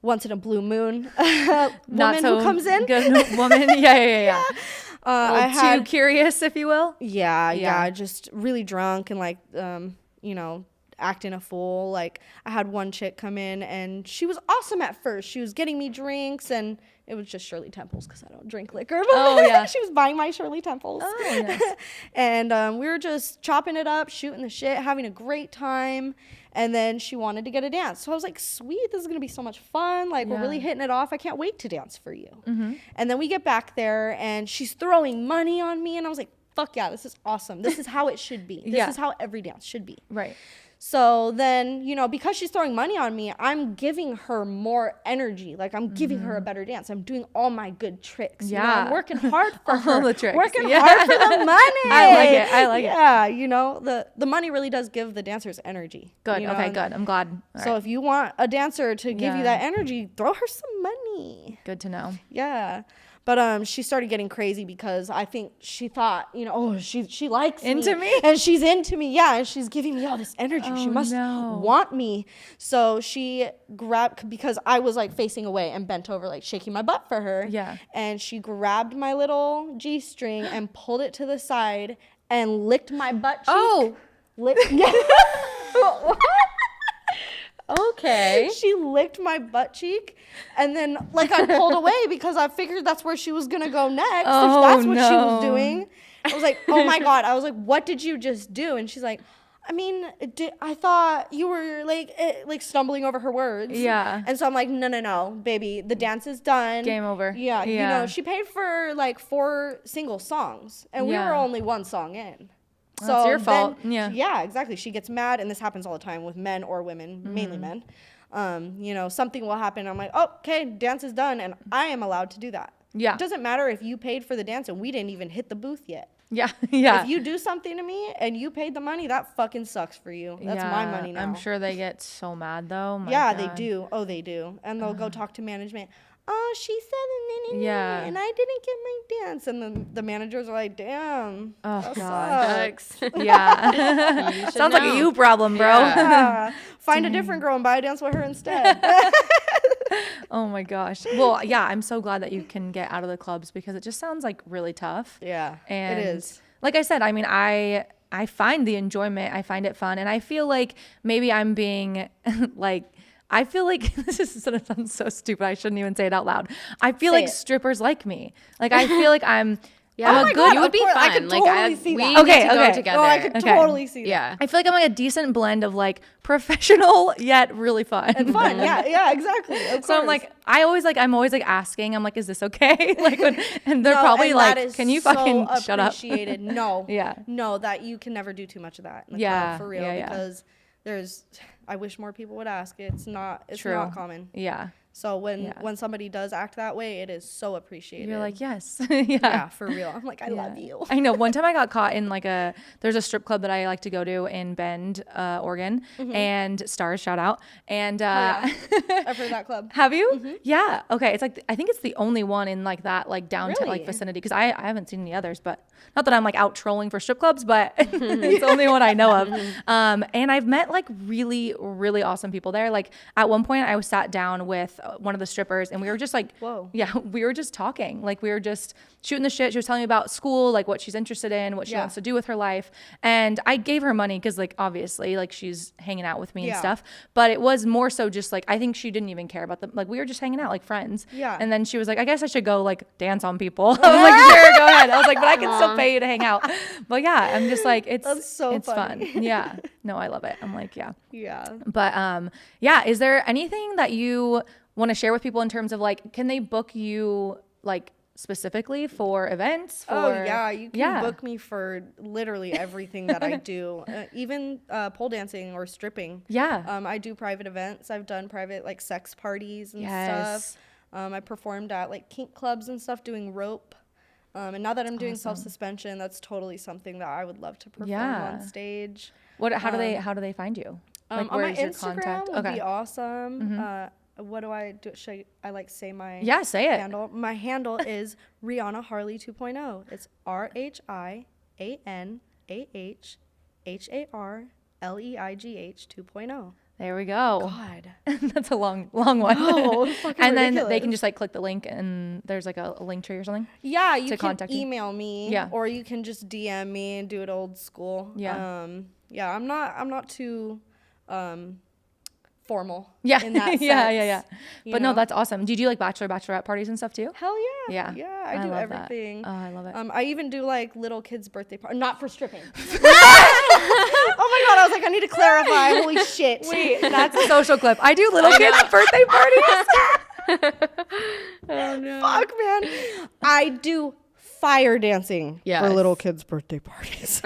once in a blue moon woman who comes in. Good woman. Yeah. Too curious, if you will. Yeah. Just really drunk and like, you know, acting a fool. Like I had one chick come in and she was awesome at first. She was getting me drinks and it was just Shirley Temples because I don't drink liquor. Oh, yeah. She was buying my Shirley Temples. Oh, yes. And we were just chopping it up, shooting the shit, having a great time. And then she wanted to get a dance. So I was like, sweet, this is going to be so much fun. Like, we're really hitting it off. I can't wait to dance for you. And then we get back there and she's throwing money on me. And I was like, fuck yeah, this is awesome. This is how it should be. This is how every dance should be. Right. So then, you know, because she's throwing money on me, I'm giving her more energy. Like, I'm giving her a better dance. I'm doing all my good tricks. Yeah. You know, I'm working hard for her. All the tricks. Working hard for the money. I like it. Yeah, you know, the money really does give the dancers energy. Good. You know? Okay, good. I'm glad. So if you want a dancer to give you that energy, throw her some money. Good to know. Yeah. But she started getting crazy because I think she thought, you know, oh, she likes me. And she's into me. Yeah, and she's giving me all this energy. She must want me. So she grabbed, because I was like facing away and bent over, like shaking my butt for her. Yeah. And she grabbed my little G-string and pulled it to the side and licked my butt cheek. Oh. What? Okay. She licked my butt cheek, and then like I pulled away because I figured that's where she was gonna go next. If that's what she was doing. I was like, oh my God. I was like, what did you just do? And she's like, I mean, I thought you were like stumbling over her words. Yeah. And so I'm like, no, baby, the dance is done. Game over. Yeah. You know, she paid for like 4 single songs, and we were only 1 song in. So that's your fault. Yeah, exactly. She gets mad, and this happens all the time with men or women, mainly men. You know, something will happen. I'm like, oh, okay, dance is done, and I am allowed to do that. Yeah. It doesn't matter if you paid for the dance and we didn't even hit the booth yet. Yeah. Yeah. If you do something to me and you paid the money, that fucking sucks for you. That's my money now. I'm sure they get so mad though. My yeah, God. they do. Oh, they do. And they'll go talk to management. Oh, she said, yeah, and I didn't get my dance. And then the managers are like, damn. Oh, God. Yeah. Sounds like a you problem, bro. Yeah. Find a different girl and buy a dance with her instead. Oh my gosh. Well, yeah, I'm so glad that you can get out of the clubs because it just sounds like really tough. Yeah, and it is. Like I said, I mean, I find the enjoyment, I find it fun, and I feel like maybe I'm being like, I feel like this is gonna sound so stupid. I shouldn't even say it out loud. I feel like strippers like me. Like I feel like I'm. Yeah, oh my God, you would be fun. I could totally see that. We Okay, need to okay. go together. Oh, I could totally see that. Yeah. I feel like I'm like a decent blend of like professional yet really fun. And fun, yeah, exactly. Of course. So I'm like, I'm always like asking. I'm like, is this okay? Like, and they're No, probably and like, that is can you so fucking shut up? appreciated. No. Yeah. No, that you can never do too much of that in the Yeah, club, for real. yeah. Because I wish more people would ask. It's not True. common. Yeah. So when somebody does act that way, it is so appreciated. You're like, yes. yeah, for real. I'm like, I love you. I know. One time I got caught in like there's a strip club that I like to go to in Bend, Oregon, and Stars, shout out. And I've heard that club. have you? Yeah. Okay. It's like, I think it's the only one in like that like downtown like Really? vicinity. Cause I haven't seen any others, but not that I'm like out trolling for strip clubs, but it's the only one I know of. And I've met like really, really awesome people there. Like at one point I was sat down with one of the strippers and we were just like, Whoa. yeah, we were just talking. Like we were just shooting the shit. She was telling me about school, like what she's interested in, what she wants to do with her life. And I gave her money because like obviously like she's hanging out with me and stuff. But it was more so just like, I think she didn't even care about them. Like we were just hanging out like friends. Yeah. And then she was like, I guess I should go like dance on people. I was like, sure, go ahead. I was like, but I can still pay you to hang out. But yeah, I'm just like, it's funny. fun. Yeah. No, I love it. I'm like, yeah. Yeah. But yeah, is there anything that you want to share with people in terms of like, can they book you like specifically for events? Oh yeah, you can book me for literally everything that I do, even pole dancing or stripping. Yeah. I do private events. I've done private like sex parties and stuff. I performed at like kink clubs and stuff doing rope. And now that I'm doing self-suspension, that's totally something that I would love to perform on stage. What? How do they find you? Like, On my where's your Instagram contact? would be awesome. What do I do? Should I like say my say it. handle? My handle is Rhianah Harley 2.0. It's RHIANAHHARLEIGH 2.0. There we go. God. That's a long one. No, fucking and then ridiculous. they can just like click the link and there's like a link tree or something. Yeah, you can contact you. email me. Yeah. Or you can just DM me and do it old school. Yeah. Yeah, I'm not too formal. Yeah. In that sense. yeah. But know? no, that's awesome. Do you do like bachelorette parties and stuff too? Hell yeah. Yeah. Yeah, I do love everything. That. Oh, I love it. I even do like little kids' birthday parties. Not for stripping. Oh my God, I was like, I need to clarify. Holy shit. Wait, that's a social clip. I do little kids' birthday parties. Oh no. Fuck, man. I do fire dancing for Yes. little kids' birthday parties.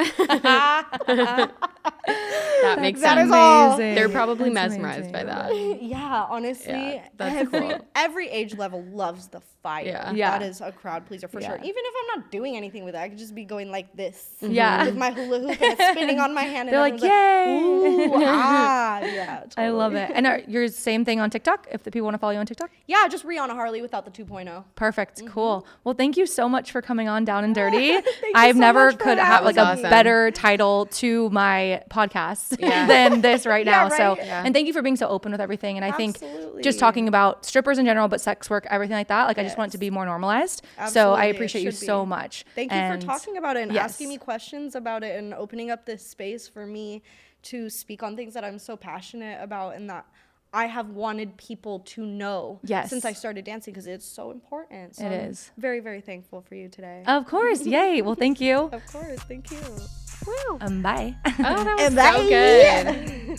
That makes That sense. is all. They're probably That's mesmerized amazing. by that. Yeah, honestly, Yeah, that's cool. every age level loves the fire. Yeah. That is a crowd pleaser for sure. Yeah. Even if I'm not doing anything with it, I could just be going like this. Yeah. With my hula hoop and it's spinning on my hand. They're like, everyone's yay. Ooh, yeah. Totally. I love it. And are your same thing on TikTok if the people want to follow you on TikTok? Yeah, just Rhianah Harley without the 2.0. Perfect. Cool. Well, thank you so much for coming on Down and Dirty. you I've so never much for could have like having a me. better title to my podcast Yeah. than this right now. So, right? Yeah. and thank you for being so open with everything. And I think Absolutely. just talking about strippers in general, but sex work, everything like that, like I just want it to be more normalized. So I Absolutely, it appreciate you should be. so much. Thank you And for talking about it and yes. asking me questions about it and opening up this space for me to speak on things that I'm so passionate about and that I have wanted people to know Yes. since I started dancing because it's so important. So It I'm is. very, very thankful for you today. Of course. Yay. Well, thank you. Of course. Thank you. Bye. Oh, that was Bye. so good.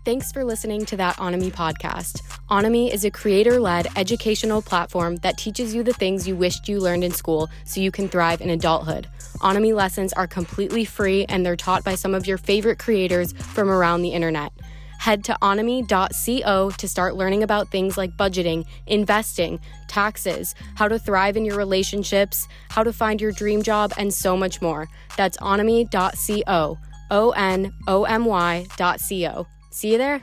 Thanks for listening to that Onomy podcast. Onomy is a creator-led educational platform that teaches you the things you wished you learned in school so you can thrive in adulthood. Onomy lessons are completely free and they're taught by some of your favorite creators from around the internet. Head to onomy.co to start learning about things like budgeting, investing, taxes, how to thrive in your relationships, how to find your dream job, and so much more. That's onomy.co, onomy.co. See you there.